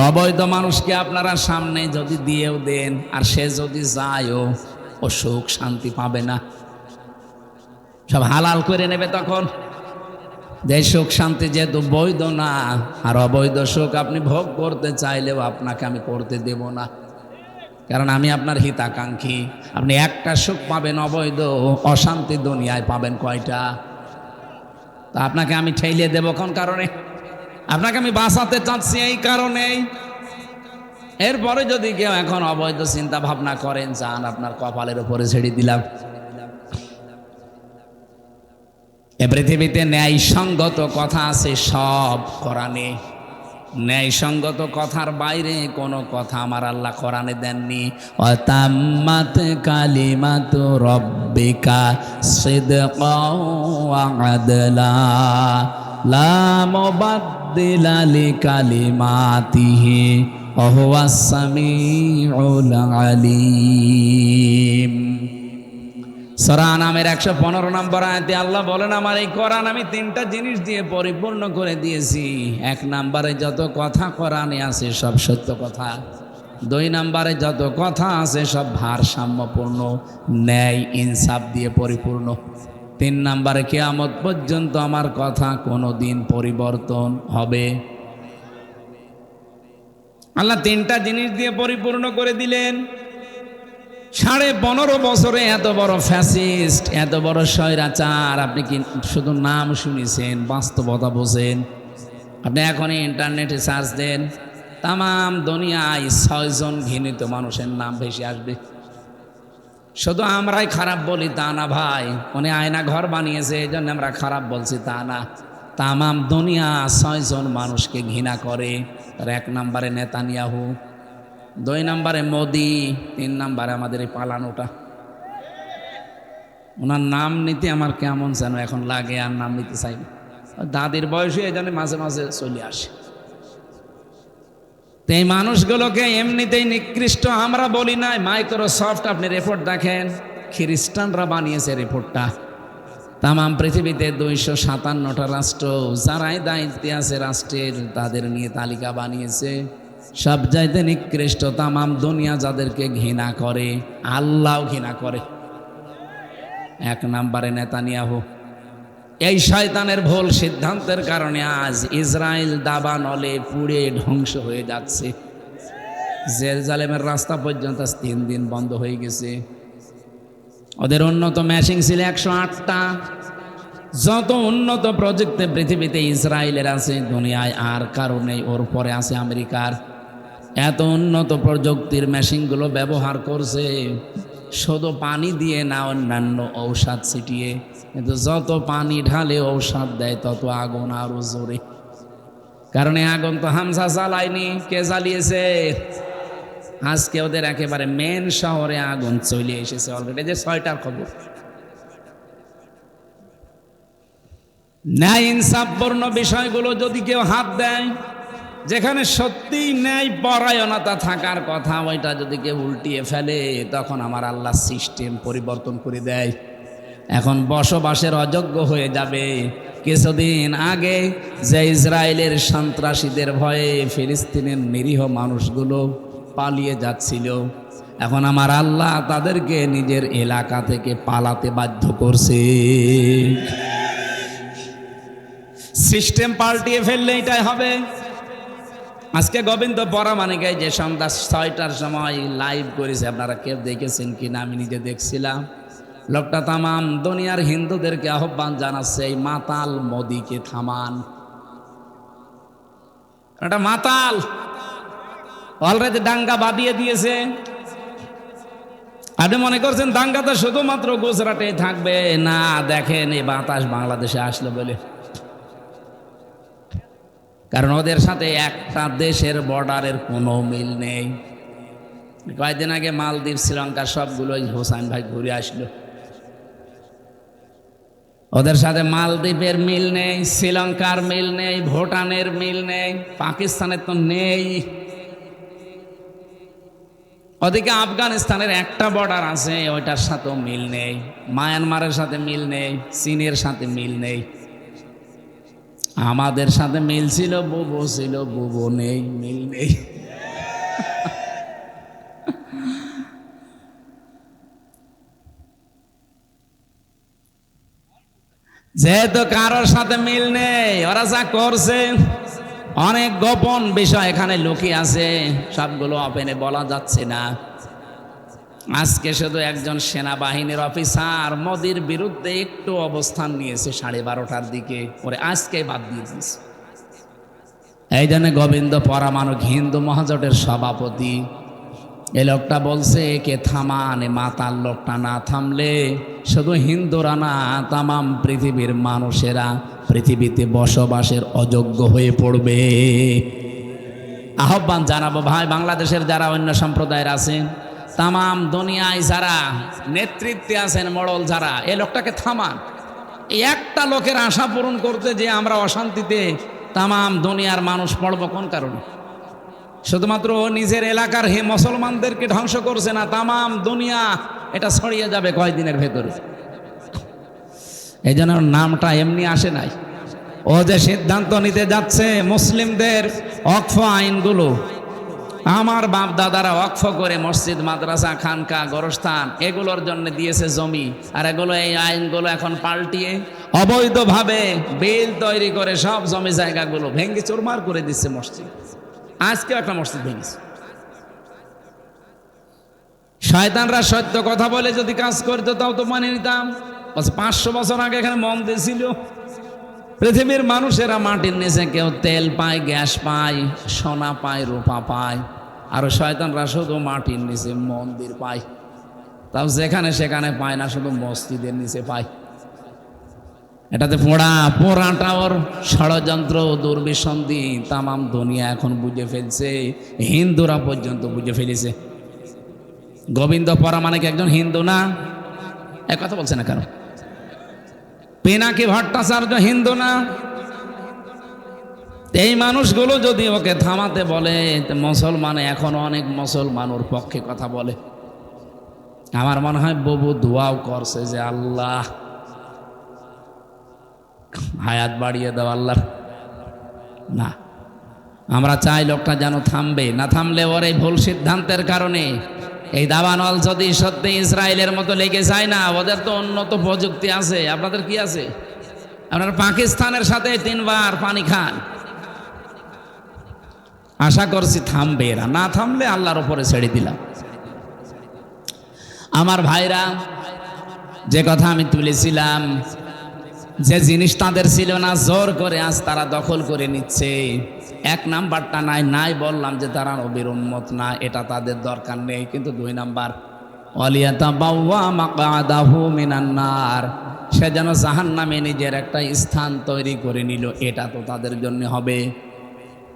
অবৈধ মানুষকে আপনারা সামনে যদি দিয়েও দেন, আর সে যদি যায়ও, ও সুখ শান্তি পাবে না, সব হালাল করে নেবে তখন। যে সুখ শান্তি যেহেতু বৈধ না, আর অবৈধ সুখ আপনি ভোগ করতে চাইলেও আপনাকে আমি করতে দেব না, কারণ আমি আপনার হিতাকাঙ্ক্ষী। আপনি একটা সুখ পাবেন অবৈধ, অশান্তি দুনিয়ায় পাবেন কয়টা? তা আপনাকে আমি ঠেলিয়ে দেব কোন কারণে? আপনাকে আমি বাঁচাতে চাচ্ছি এই কারণেই। এরপরে যদি কেউ এখন অবৈধ চিন্তা ভাবনা করেন, যান, আপনার কপালের উপরে ছেড়ে দিলাম। এ পৃথিবীতে ন্যায়সঙ্গত কথা আছে সব কোরআনে। ন্যায়সঙ্গত কথার বাইরে কোনো কথা আমার আল্লাহ কোরআনে দেননি। ওয়াতাম্মাত কালিমাতু রাব্বিকা সিদকাও ওয়া আদলা লা মুবাদদিলা লিকালিমাতিহি ওয়া হুয়াস সামিউল আলিম। সূরা আনামের 115 নম্বর আয়াতে আল্লাহ বলেন, আমার এই কোরআন আমি 3টা জিনিস দিয়ে পরিপূর্ণ করে দিয়েছি। 1 নম্বরে যত কথা কোরআনে আছে সব সত্য কথা। 2 নম্বরে যত কথা আছে সব ভারসাম্যপূর্ণ, ন্যায় ইনসাফ দিয়ে পরিপূর্ণ। 3 নম্বরে কিয়ামত পর্যন্ত আমার কথা কোনো দিন পরিবর্তন হবে। আল্লাহ 3টা জিনিস দিয়ে পরিপূর্ণ করে দিলেন। 15.5 বছরে এত বড় ফ্যাসিস্ট, এত বড় স্বৈরাচার, আপনি কি শুধু নাম শুনেছেন? বাস্তবতা বোঝেন। আপনি এখনই ইন্টারনেটে সার্চ দেন, তাম দুনিয়ায় 6 জন ঘৃণিত মানুষের নাম ভেসে আসবে। শুধু আমরাই খারাপ বলি তা না ভাই, উনি আয়না ঘর বানিয়েছে এই জন্য আমরা খারাপ বলছি তা না। তামাম দুনিয়া 6 জন মানুষকে ঘৃণা করে। তার 1 নম্বরে নেতানিয়াহু, 2 নম্বরে মোদি, 3 নম্বরে আমাদের এই পালানোটা। ওনার নাম নিতে আমার কেমন যেন এখন লাগে, আর নাম নিতে চাই না। দাদির বয়সে এই জন্য মাঝে মাঝে চলে আসে। তো এই মানুষগুলোকে এমনিতেই নিকৃষ্ট আমরা বলি নাই। মাইক্রোসফট আপনি রিপোর্ট দেখেন, খ্রিস্টানরা বানিয়েছে রিপোর্টটা। তামাম পৃথিবীতে 257টা রাষ্ট্র যারাই দায়িত্বে আছে রাষ্ট্রের, তাদের নিয়ে তালিকা বানিয়েছে। সব চাইতে নিকৃষ্ট তামাম দুনিয়া যাদেরকে ঘৃণা করে, আল্লাহও ঘৃণা করে। 1 নম্বরে নেতানিয়াহু। এই শয়তানের ভুল সিদ্ধান্তের কারণে আজ ইসরায়েল দাবানলে পুড়ে ধ্বংস হয়ে যাচ্ছে। জেরুজালেমের রাস্তা পর্যন্ত 3 দিন বন্ধ হয়ে গেছে। ওদের উন্নত মেশিন ছিল 108টা। যত উন্নত প্রযুক্তি পৃথিবীতে ইসরায়েলের আছে, দুনিয়ায় আর কারো নেই। ওর পরে আছে আমেরিকার। এত উন্নত প্রযুক্তির মেশিনগুলো ব্যবহার করছে, শুধু পানি দিয়ে না, অন্যান্য ঔষধ ছিটিয়ে। কিন্তু যত পানি ঢালে ঔষধ দেয় তত আগুন আরো জোরে। কারণ এই আগুন তো হামজা জ্বালায়নি, কে জ্বালিয়েছে? আজকে ওদের একেবারে মেন শহরে আগুন চলে এসেছে অলরেডি। যে 6টার খবর। ন্যায় ইনসাফপূর্ণ বিষয়গুলো যদি কেউ হাত দেয়, যেখানে সত্যি ন্যায় পরায়ণতা থাকার কথা, ওইটা যদি কেউ উল্টিয়ে ফেলে, তখন আমার আল্লাহ সিস্টেম পরিবর্তন করে দেয়। এখন বসবাসের অযোগ্য হয়ে যাবে। কিছুদিন আগে যে ইসরায়েলের সন্ত্রাসীদের ভয়ে ফিলিস্তিনের নিরীহ মানুষগুলো পালিয়ে যাচ্ছিল, এখন আমার আল্লাহ তাদেরকে নিজের এলাকা থেকে পালাতে বাধ্য করছে। সিস্টেম পাল্টিয়ে ফেললে এটাই হবে। আজকে গোবিন্দ পরামানিকে যে সন্ধ্যা 6টার সময় লাইভ করেছে, আপনারা কেউ দেখেছেন কিনা আমি নিজে দেখছিলাম। লোকটা তামাম দুনিয়ার হিন্দুদেরকে আহ্বান জানাচ্ছে, এই মাতাল মোদিকে থামান। এটা মাতাল অলরেডি দাঙ্গা বাঁধিয়ে দিয়েছে। আপনি মনে করছেন দাঙ্গাটা শুধুমাত্র গুজরাটে থাকবে? না, দেখেন এই বাতাস বাংলাদেশে আসলো বলে। কারণ ওদের সাথে একটা দেশের বর্ডারের কোনো মিল নেই। কয়েকদিন আগে মালদ্বীপ, শ্রীলঙ্কা সবগুলোই হোসেন ভাই ঘুরে আসলো। ওদের সাথে মালদ্বীপের মিল নেই, শ্রীলঙ্কার মিল নেই, ভুটানের মিল নেই, পাকিস্তানের তো নেই। ওদিকে আফগানিস্তানের একটা বর্ডার আছে, ওইটার সাথেও মিল নেই। মায়ানমারের সাথে মিল নেই, চীনের সাথে মিল নেই। আমাদের সাথে মিল ছিল, বুবো ছিল, বুবো নেই, মিল নেই। যেহেতু কারোর সাথে মিল নেই, ওরা যা করছে অনেক গোপন বিষয় এখানে লুকিয়ে আছে, সবগুলো ওপেনে বলা যাচ্ছে না। আজকে শুধু একজন সেনাবাহিনীর অফিসার মোদির বিরুদ্ধে একটু অবস্থান নিয়েছে 12:30টার দিকে, পরে আজকে বাদ দিয়ে দিয়েছে। এই জন্য গোবিন্দ পরামানুক হিন্দু মহাজোটের সভাপতি এই লোকটা বলছে, কে থামান। মাতাল লোকটা না থামলে শুধু হিন্দুরা না, তামাম পৃথিবীর মানুষেরা পৃথিবীতে বসবাসের অযোগ্য হয়ে পড়বে। আহ্বান জানাবো ভাই, বাংলাদেশের যারা অন্য সম্প্রদায়ের আছেন, তামাম দুনিয়ায় যারা নেতৃত্বে আছেন, মোড়ল যারা, এই লোকটাকে থামান। এই একটা লোকের আশা পূরণ করতে যে আমরা অশান্তিতে তামাম দুনিয়ার মানুষ পড়ব কোন কারণে? শুধুমাত্র নিজের এলাকার মুসলমানদেরকে ধ্বংস করছে না, তামাম দুনিয়া এটা ছড়িয়ে যাবে কয়েকদিনের ভেতরে। এই জন্য নামটা এমনি আসে নাই। ও যে সিদ্ধান্ত নিতে যাচ্ছে মুসলিমদের ওয়াকফ আইনগুলো, আমার বাপ দাদারা ওয়াকফ করে মসজিদ, মাদ্রাসা, খানকা, গোরস্থান এগুলোর জন্য দিয়েছে জমি, আর এগুলো এই আইনগুলো এখন পাল্টিয়ে অবৈধভাবে বিল তৈরি করে সব জমি জায়গাগুলো ভেঙে চুরমার করে দিচ্ছে মসজিদ। আজকেও একটা মসজিদ ভেঙেছে। শয়তানরা সত্য কথা বলে যদি কাজ করতো তাও তো মানে নিতাম। 500 বছর আগে এখানে মন্দির ছিল, পৃথিবীর মানুষেরা মাটির নিচে কেউ তেল পায়, গ্যাস পায়, সোনা পায়, রূপা পায়, আর শয়তানরা শুধু মাটির নিচে মন্দির পায়। তাও যেখানে সেখানে পায় না, শুধু মসজিদের নিচে পায়। এটাতে পোড়াটা ওর ষড়যন্ত্র, দুর্বিসন্ধি তামাম দুনিয়া এখন বুঝে ফেলছে, হিন্দুরা পর্যন্ত বুঝে ফেলেছে। গোবিন্দ পরামানিক একজন হিন্দু না? এক কথা বলছে না কেন? পিনাকি ভট্টাচার্য হিন্দু না? এই মানুষগুলো যদি ওকে থামাতে বলে, মুসলমান এখন অনেক মুসলমান ওর পক্ষে কথা বলে। আমার মনে হয় ববু দোয়াও করছে যে আল্লাহ হায়াত বাড়িয়ে দাও আল্লাহ। না, আমরা চাই লোকটা যেন থামবে। না থামলে ওর এই ভুল সিদ্ধান্তের কারণে এই দাবানল যদি সত্যি ইসরায়েলের মতো লেগে যায় না, ওদের তো উন্নত প্রযুক্তি আছে, আপনাদের কি আছে? আপনারা পাকিস্তানের সাথে 3 বার পানি খান। আশা করছি থামবে এরা। না থামলে আল্লাহর উপরে ছেড়ে দিলাম। আমার ভাইরা, যে কথা আমি তুলেছিলাম, যে জিনিস তাদের ছিল না জোর করে আজ তারা দখল করে নিচ্ছে। 1 নাম্বারটা নাই বললাম যে তারা নবীর উম্মত না, এটা তাদের দরকার নেই। কিন্তু 2 নাম্বার, ওয়ালিয়াতাবাওয়া মাকআদাহু মিনান নার, সে যেন জাহান্নামে নিজের একটা স্থান তৈরি করে নিল, এটা তো তাদের জন্য হবে।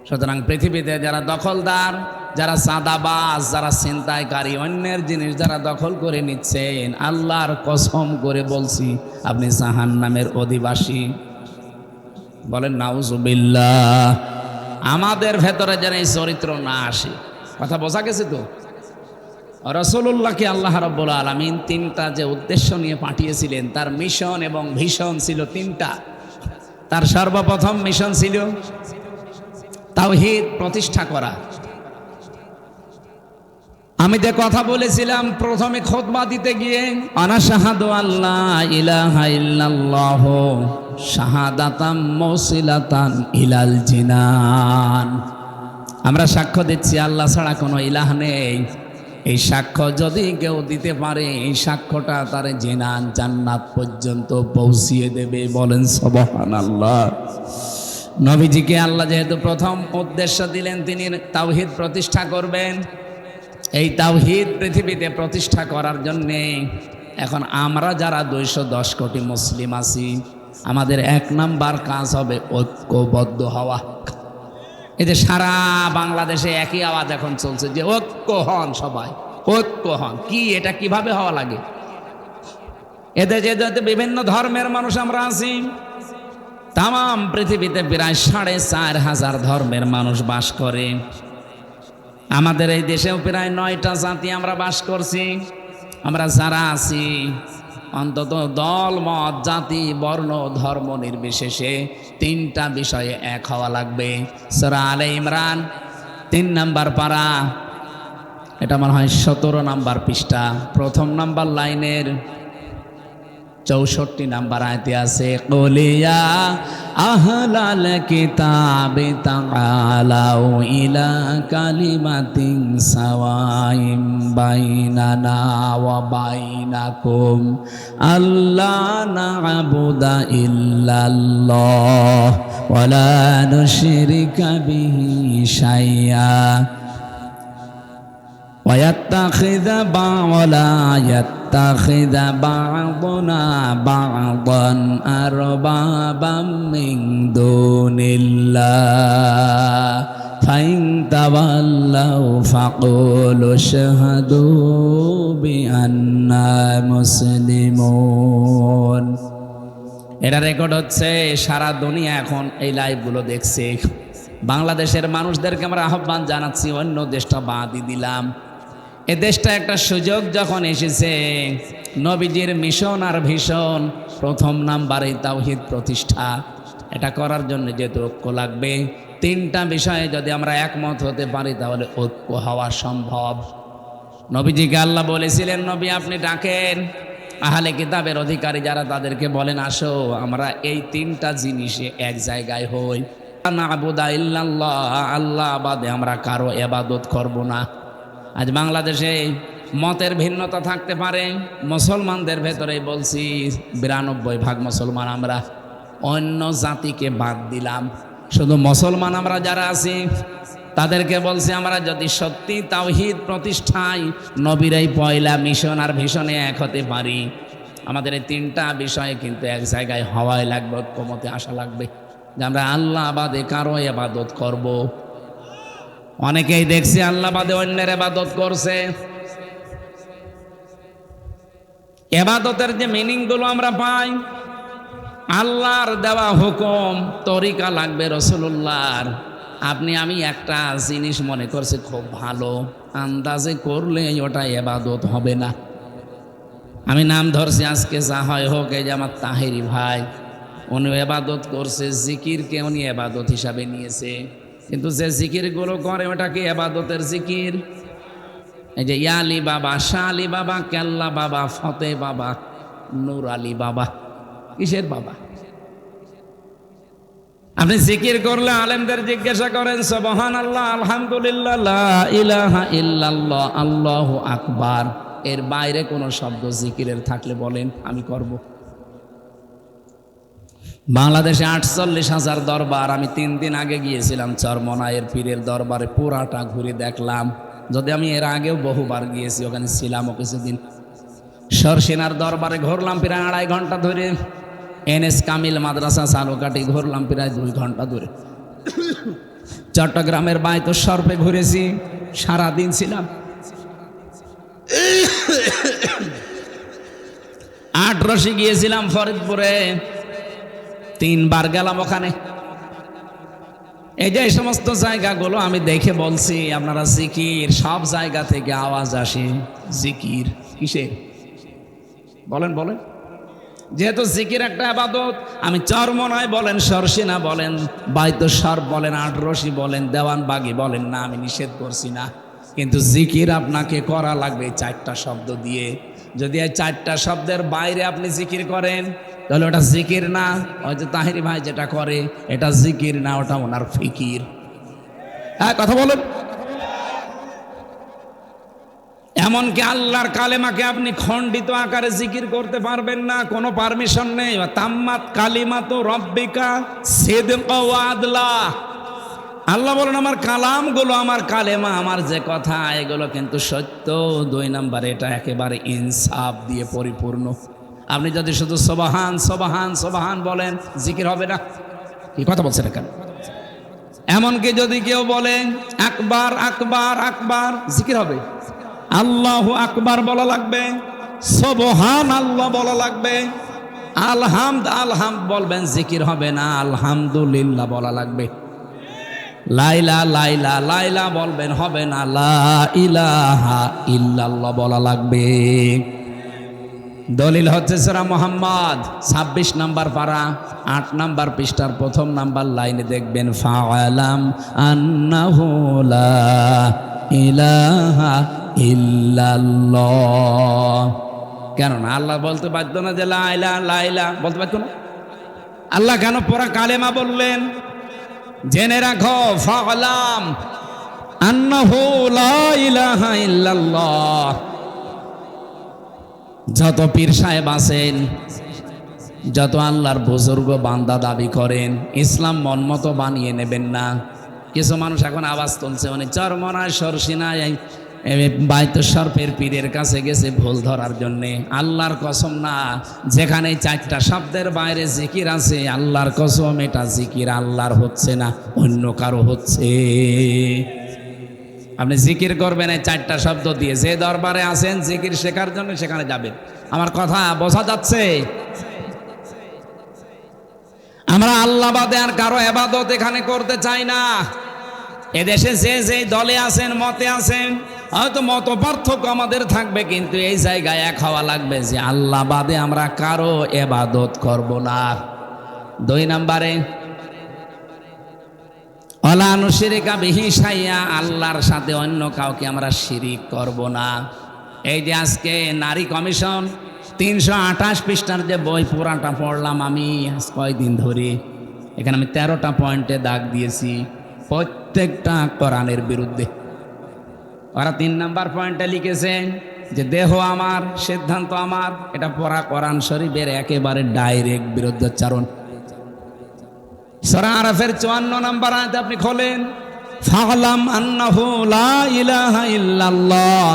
সুতরাং পৃথিবীতে যারা দখলদার, যারা চাঁদাবাজ, যারা ছিনতাইকারী, অন্যের জিনিস যারা দখল করে নিচ্ছেন, আল্লাহর কসম করে বলছি আপনি জাহান্নামের অধিবাসী। বলেন নাউজুবিল্লাহ। আমাদের ভেতরে যেন এই চরিত্র না আসে। কথা বোঝা গেছে তো? রাসূলুল্লাহকে আল্লাহ রাব্বুল আলামিন 3টা যে উদ্দেশ্য নিয়ে পাঠিয়েছিলেন, তার মিশন এবং ভিশন ছিল 3টা। তার সর্বপ্রথম মিশন ছিল তাওহীদ প্রতিষ্ঠা করা। আমি যে কথা বলেছিলাম প্রথমে খুতবা দিতে গিয়ে, আনা শাহাদু আল্লাহ ইলাহা ইল্লাল্লাহ শাহাদাতাম মুসিলাতান ইলাল জিনান, আমরা সাক্ষ্য দিচ্ছি আল্লাহ ছাড়া কোনো ইলাহ নেই। এই সাক্ষ্য যদি কেউ দিতে পারে, এই সাক্ষ্যটা তার জিনান জান্নাত পর্যন্ত পৌঁছিয়ে দেবে। বলেন সুবহানাল্লাহ। নবীজিকে আল্লাহ যেহেতু প্রথম উদ্দেশ্য দিলেন, তিনি তাওহীদ প্রতিষ্ঠা করবেন। এই তাওহীদ পৃথিবীতে প্রতিষ্ঠা করার জন্যে এখন আমরা যারা 210 কোটি মুসলিম আছি, আমাদের 1 নাম্বার কাজ হবে ঐক্যবদ্ধ হওয়া। এই যে সারা বাংলাদেশে একই আওয়াজ এখন চলছে যে ঐক্য হন, সবাই ঐক্য হন। কি এটা কিভাবে হওয়া লাগে? এদের যে বিভিন্ন ধর্মের মানুষ আমরা আছি, তাম পৃথিবীতে প্রায় 4,500 ধর্মের মানুষ বাস করে। আমাদের এই দেশেও প্রায় 9টা জাতি আমরা বাস করছি। আমরা যারা আছি অন্তত দল, মত, জাতি, বর্ণ, ধর্ম নির্বিশেষে 3টা বিষয়ে এক হওয়া লাগবে। সূরা আলে ইমরান 3 নাম্বার পারা, এটা মনে হয় 17 নাম্বার পৃষ্ঠা, 1ম নাম্বার লাইনের 64 নাম্বার আয়াতে আছে, কুলিয়া আহলাল কিতাবি তাআলাউ ইলা কালিমাতিন সাওয়াইম বাইনানা ওয়া বাইনাকুম আল্লা না'বুদা ইল্লাল্লাহ ওয়া লা নুশরিকা বিহি শাইআ ওয়া ইয়াত্তাখিযা বা'দুনা বা'দান আরবাবাম মিন দুনিল্লাহ ফাইন তাওয়াল্লাউ ফাকুলু শাহাদু বিআন্না মুসলিমুন। এটা রেকর্ড হচ্ছে, সারা দুনিয়া এখন এই লাইভগুলো দেখছে। বাংলাদেশের মানুষদেরকে আমরা আহ্বান জানাচ্ছি, অন্য দেশটা বাদই দিলাম, এ দেশটা একটা সুযোগ যখন এসেছে, নবীজির মিশন আর ভীষণ 1ম নাম্বারে তাওহীদ প্রতিষ্ঠা। এটা করার জন্য যেহেতু ঐক্য লাগবে, 3টা বিষয়ে যদি আমরা একমত হতে পারি তাহলে ঐক্য হওয়া সম্ভব। নবীজিকে আল্লাহ বলেছিলেন, নবী আপনি ডাকেন আহলে কিতাবের অধিকারী যারা, তাদেরকে বলেন আসো আমরা এই 3টা জিনিসে এক জায়গায় হই। না'বুদা ইল্লাল্লাহ, আল্লাহ বাদে আমরা কারো ইবাদত করব না। আজ বাংলাদেশে মতের ভিন্নতা থাকতে পারে, মুসলমানদের ভেতরে বলছি 92% মুসলমান আমরা, অন্য জাতিকে বাদ দিলাম, শুধু মুসলমান আমরা যারা আছি তাদেরকে বলছি, আমরা যদি সত্যি তাওহীদ প্রতিষ্ঠায় নবীর এই পয়লা মিশন আর ভিশনে এক হতে পারি, আমাদের এই তিনটা বিষয়ে কিন্তু এক জায়গায় হওয়াই লাগবে, ঐক্যমতে আসা লাগবে যে আমরা আল্লাহ বাদে কারো ইবাদত করব। অনেকেই দেখছি আল্লাহ বাদে অন্যের ইবাদত করছে। ইবাদতের যে মিনিংগুলো আমরা পাই, আল্লাহর দেওয়া হুকুম তরিকা লাগবে রাসূলুল্লাহর। আপনি আমি একটা জিনিস মনে করছি খুব ভালো, আন্দাজে করলে ওটা ইবাদত হবে না। আমি নাম ধরছি আজকে, যা হয় হোক, এই যে আমার তাহেরি ভাই, উনি ইবাদত করছে, জিকিরকে উনি ইবাদত হিসাবে নিয়েছে, কিন্তু যে জিকিরগুলো করে ওটাকে ইবাদতের জিকির। এই যে ইয়ালি বাবা, শাহ আলী বাবা, কেল্লা বাবা, ফতে বাবা, নূর আলী বাবা, কিসের বাবা? আপনি জিকির করলে আলেমদের জিজ্ঞাসা করেন সুবহানাল্লাহ, আলহামদুলিল্লাহ, লা ইলাহা ইল্লাল্লাহ, আল্লাহু আকবার, এর বাইরে কোনো শব্দ জিকিরের থাকলে বলেন, আমি করব। বাংলাদেশে 48,000 দরবার, আমি 3 দিন আগে গিয়েছিলাম চরমনায়ের পীরের দরবারে, পুরাটা ঘুরে দেখলাম। যদি আমি এর আগেও বহুবার গিয়েছি, ওখানে ছিলামও কিছুদিন। সরসিনার দরবারে ঘুরলাম প্রায় 2.5 ঘন্টা ধরে, এনএস কামিল মাদ্রাসা চালুকাটি ঘুরলাম প্রায় 2 ঘন্টা ধরে। চট্টগ্রামের বায়তুল শরফে ঘুরেছি, সারাদিন ছিলাম। 8 গিয়েছিলাম ফরিদপুরে, 3 বার গেলাম ওখানে। এই যে এই সমস্ত জায়গাগুলো আমি দেখে বলছি, আপনারা জিকির, সব জায়গা থেকে আওয়াজ আসে জিকির কিসের বলেন বলেন। যেহেতু জিকির একটা ইবাদত, আমি চরমনায় বলেন, সরসিনা বলেন, বায়তুল শরফ বলেন, 8 বলেন, দেওয়ানবাগি বলেন, না আমি নিষেধ করছি না, কিন্তু জিকির আপনাকে করা লাগবে 4টা শব্দ দিয়ে। যদি এই 4টা শব্দের বাইরে আপনি জিকির করেন, তাহলে ওটা জিকির না। হয়তো তাহেরি ভাই যেটা করে এটা জিকির না, ওটা ওনার ফিকির। হ্যাঁ, কথা বলুন। এমনকি আল্লাহর কালেমাকে আপনি খণ্ডিত আকারে জিকির করতে পারবেন না, কোনো পারমিশন নেই। তাম্মাত কালিমাতু রাব্বিকা সিদকা ওয়া আদলা। আল্লাহ বলেন আমার কালামগুলো, আমার কালেমা, আমার যে কথা, এগুলো কিন্তু সত্য। 2 নম্বরে এটা একেবারে ইনসাফ দিয়ে পরিপূর্ণ। আপনি যদি শুধু সুবহান সুবহান সুবহান বলেন, জিকির হবে না। কি কথা বলছেন এখানে? এমনকি যদি কেউ বলেন আকবার আকবার আকবার, জিকির হবে। আল্লাহু আকবার বলা লাগবে, সুবহান আল্লাহ বলা লাগবে, আলহামদ আলহামদ বলবেন, জিকির হবে না। আলহামদুলিল্লাহ বলা লাগবে। লাইলা লাইলা লাইলা বলবেন, হবে না। লা ইলাহা ইল্লাল্লাহ বলা লাগবে। দলিল হচ্ছে সূরা মুহাম্মদ 26 নম্বর পারা 8 নম্বর পৃষ্ঠার 1ম নম্বর লাইনে দেখবেন, ফাআলাম আন্নাহু লা ইলাহা ইল্লাল্লাহ। কেন না আল্লাহ বলতে বাধ্য না যে লা ইলাহা লাইলা বলতে বাধ্য না? আল্লাহ কেন পুরা কালেমা বললেন? জেনে রাখো, ফাআলাম আন্নাহু লা ইলাহা ইল্লাল্লাহ। যত পীর সাহেব আছেন, যত আল্লাহর বুজুর্গ বান্দা দাবি করেন, ইসলাম মন মতো বানিয়ে নেবেন না। কিছু মানুষ এখন আওয়াজ তুলছে, মানে চরমনায় সরসিনায় বায়তুল শরফের পীরের কাছে গেছে ভুল ধরার জন্যে। আল্লাহর কসম না, যেখানে 4টা শব্দের বাইরে জিকির আছে, আল্লাহর কসম এটা জিকির আল্লাহর হচ্ছে না, অন্য কারো হচ্ছে। আপনি জিকির করবেন এই 4টা শব্দ দিয়ে। যে দরবারে আছেন জিকির শেখার জন্য, সেখানে যাবেন। আমার কথা বোঝা যাচ্ছে? আমরা আল্লাহ বাদে আর কারো ইবাদত এখানে করতে চাই না। এদেশে যে যে দলে আছেন, মতে আছেন, হয়তো মত পার্থক্য আমাদের থাকবে, কিন্তু এই জায়গায় এক হওয়া লাগবে যে আল্লাহ বাদে আমরা কারো ইবাদত করব না। 2 নম্বরে ওয়ালা নুশরিকা বিহি শাইআ, আল্লাহর সাথে অন্য কাউকে আমরা শিরিক করব না। এই যে আজকে নারী কমিশন 328 পৃষ্ঠার যে বই, পুরাটা পড়লাম আমি আজ কয়েকদিন ধরে। এখানে আমি 13টা পয়েন্টে দাগ দিয়েছি, প্রত্যেকটা কোরআনের বিরুদ্ধে। ওরা 3 নম্বর পয়েন্টে লিখেছেন যে দেহ আমার, সিদ্ধান্ত আমার। এটা পড়া কোরআন শরীফের একেবারে ডাইরেক্ট বিরুদ্ধোচ্চারণ। সূরা আরাফের 54 নম্বর আয়াতে আপনি খোলেন, ফালাম আন্নাহু লা ইলাহা ইল্লাল্লাহ।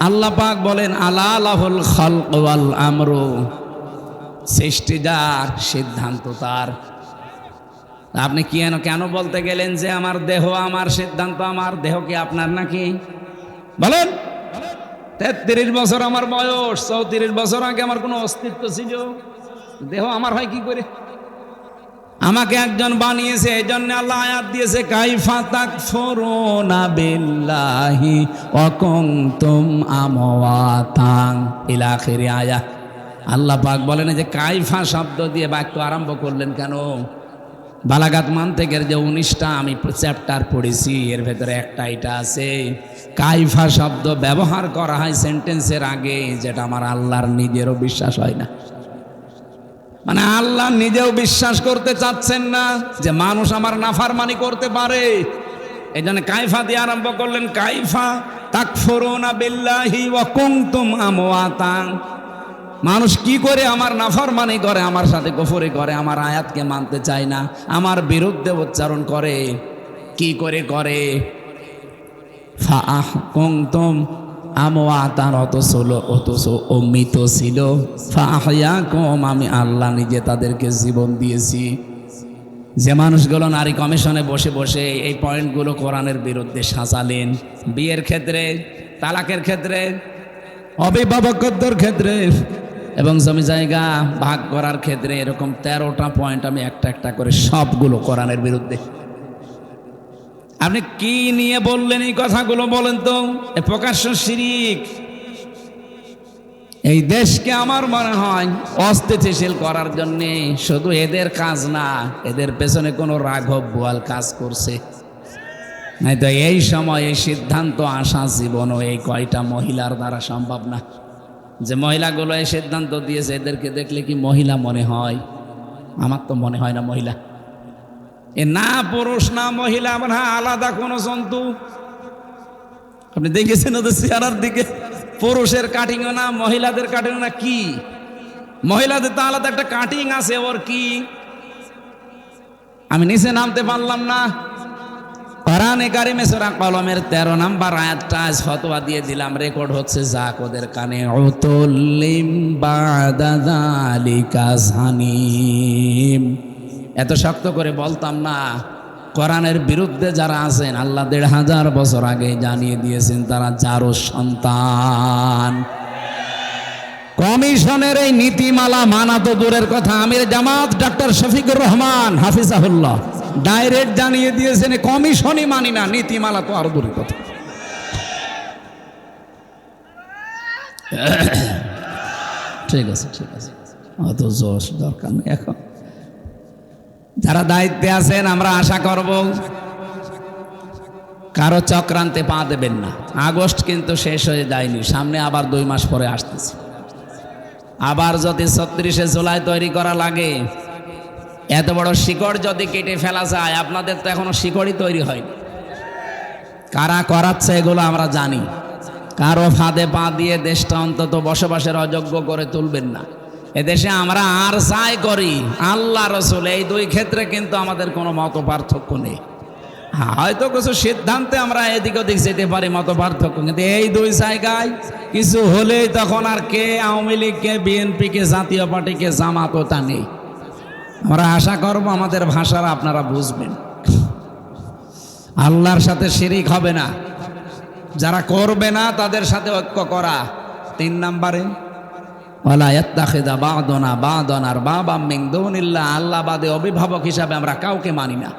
আল্লাহ পাক বলেন আলা লাহুল খালক ওয়াল আমরু, সৃষ্টি যার, সিদ্ধান্ত তার। আপনি কেন বলতে গেলেন যে আমার দেহ আমার, সিদ্ধান্ত আমার? দেহ কি আপনার নাকি? বলেন। 33 বছর আমার বয়স, 34 বছর আগে আমার কোনো অস্তিত্ব ছিল? দেহ আমার হয় কি করে? আমাকে একজন বানিয়েছে, এই জন্য আল্লাহ আয়াত দিয়েছে, কাইফা তাকফুরুনা বিল্লাহি ওয়া কুনতুম আমওয়াতান ইলা আখির আয়াত। আল্লাহ পাক বলেন যে কাইফা শব্দ দিয়ে বাক্য আরম্ভ করলেন কেন? বালাগাত মান্তিকের যে 19টা আমি চ্যাপ্টার পড়েছি, এর ভেতরে একটা এটা আছে, কাইফা শব্দ ব্যবহার করা হয় সেন্টেন্সের আগে, যেটা আমার আল্লাহর নিজেরও বিশ্বাস হয় না। মানে আল্লাহ নিজেও বিশ্বাস করতে চাচ্ছেন না যে মানুষ আমার নাফরমানি করতে পারে। এই জন্য কাইফা দিয়ে আরম্ভ করলেন, কাইফা তাকফুরুনা বিল্লাহি ওয়া কুনতুম আমওয়াতান। মানুষ কি করে আমার নাফরমানি করে, আমার সাথে কুফরি করে, আমার আয়াতকে মানতে চায় না, আমার বিরুদ্ধে উচ্চারণ করে। কি করে করে? ফাআহকুনতুম আমওয়াতান, অথচ মৃত ছিল। ফাআহয়াকুম, আমি আল্লাহ নিজে তাদেরকে জীবন দিয়েছি। যে মানুষগুলো নারী কমিশনে বসে বসে এই পয়েন্টগুলো কোরআনের বিরুদ্ধে সাজালেন, বিয়ের ক্ষেত্রে, তালাকের ক্ষেত্রে, অভিভাবকত্বের ক্ষেত্রে এবং জমি জায়গা ভাগ করার ক্ষেত্রে, এরকম 13টা পয়েন্ট আমি একটা একটা করে সবগুলো কোরআনের বিরুদ্ধে। আপনি কি নিয়ে বললেন এই কথাগুলো বলেন তো? এ প্রকাশ্য শিরিক। এই দেশকে আমার মনে হয় অস্থিতিশীল করার জন্য শুধু এদের কাজ না, এদের পেছনে কোনো রাঘব বোয়াল কাজ করছে। নাই তো এই সময় এই সিদ্ধান্ত আসা জীবনও এই কয়টা মহিলার দ্বারা সম্ভব না। যে মহিলাগুলো এই সিদ্ধান্ত দিয়েছে, এদেরকে দেখলে কি মহিলা মনে হয়? আমার তো মনে হয় না মহিলা। এ না পুরুষ না মহিলা, আমার হ্যাঁ আলাদা কোনো জন্তু। আপনি দেখেছেন ওদের চেহারার দিকে? পুরুষের কাটিংও না, মহিলাদের কাটিংও না। কি মহিলাদের তো আলাদা একটা কাটিং আছে, ওর কি? আমি নিচে নামতে পারলাম না। কোরআনে কারিমে সূরা কলমের 13 নম্বর আয়াতটা আজ ফতোয়া দিয়ে দিলাম, রেকর্ড হচ্ছে, যাক ওদের কানে। উতুল্লিম বাদা যালিকা জানিম। এত শক্ত করে বলতাম না। কোরআনের বিরুদ্ধে যারা আছেন, আল্লাহ 1500 বছর আগে জানিয়ে দিয়েছেন তারা যারও সন্তান। কমিশনের এই নীতিমালা মানা তো দূরের কথা, আমির জামাত ডক্টর শফিকুর রহমান হাফিজাহুল্লাহ ডাইরেক্ট জানিয়ে দিয়েছেন কমিশনই মানি না, নীতিমালা তো আরো দূরের কথা। ঠিক আছে, ঠিক আছে, অত জোশ দরকার নেই এখন। যারা দায়িত্বে আছেন, আমরা আশা করব কারো চক্রান্তে পা দেবেন না। আগস্ট কিন্তু শেষ হয়ে যায়নি, সামনে আবার 2 মাস পরে আসতেছে। আবার যদি 36শে জুলাই তৈরি করা লাগে, এত বড় শিকড় যদি কেটে ফেলা যায়, আপনাদের তো এখনো শিকড়ই তৈরি হয়নি। কারা করাচ্ছে এগুলো আমরা জানি। কারো ফাঁদে পা দিয়ে দেশটা অন্তত বসবাসের অযোগ্য করে তুলবেন না। এদেশে আমরা আর যাই করি, আল্লাহ রসুল, এই 2 ক্ষেত্রে কিন্তু আমাদের কোনো মত পার্থক্য নেই। হয়তো কিছু সিদ্ধান্তে আমরা এদিক ওদিক যেতে পারি, মত পার্থক্য, কিন্তু এই 2 জায়গায় কিছু হলেই তখন আর কে আওয়ামী লীগ, কে বিএনপি, কে জাতীয় পার্টি, কে জামাত, ওটা নেই। আমরা আশা করব আমাদের ভাষারা আপনারা বুঝবেন। আল্লাহর সাথে শিরিক হবে না, যারা করবে না তাদের সাথে ঐক্য করা। 3 নম্বরে ওয়ালা ইয়াত্তাখিযা বা'দুনা বা'দান আরবাবাম মিন দুনিল্লাহ, আল্লাহ বাদে অভিভাবক হিসাবে আমরা কাউকে মানি না।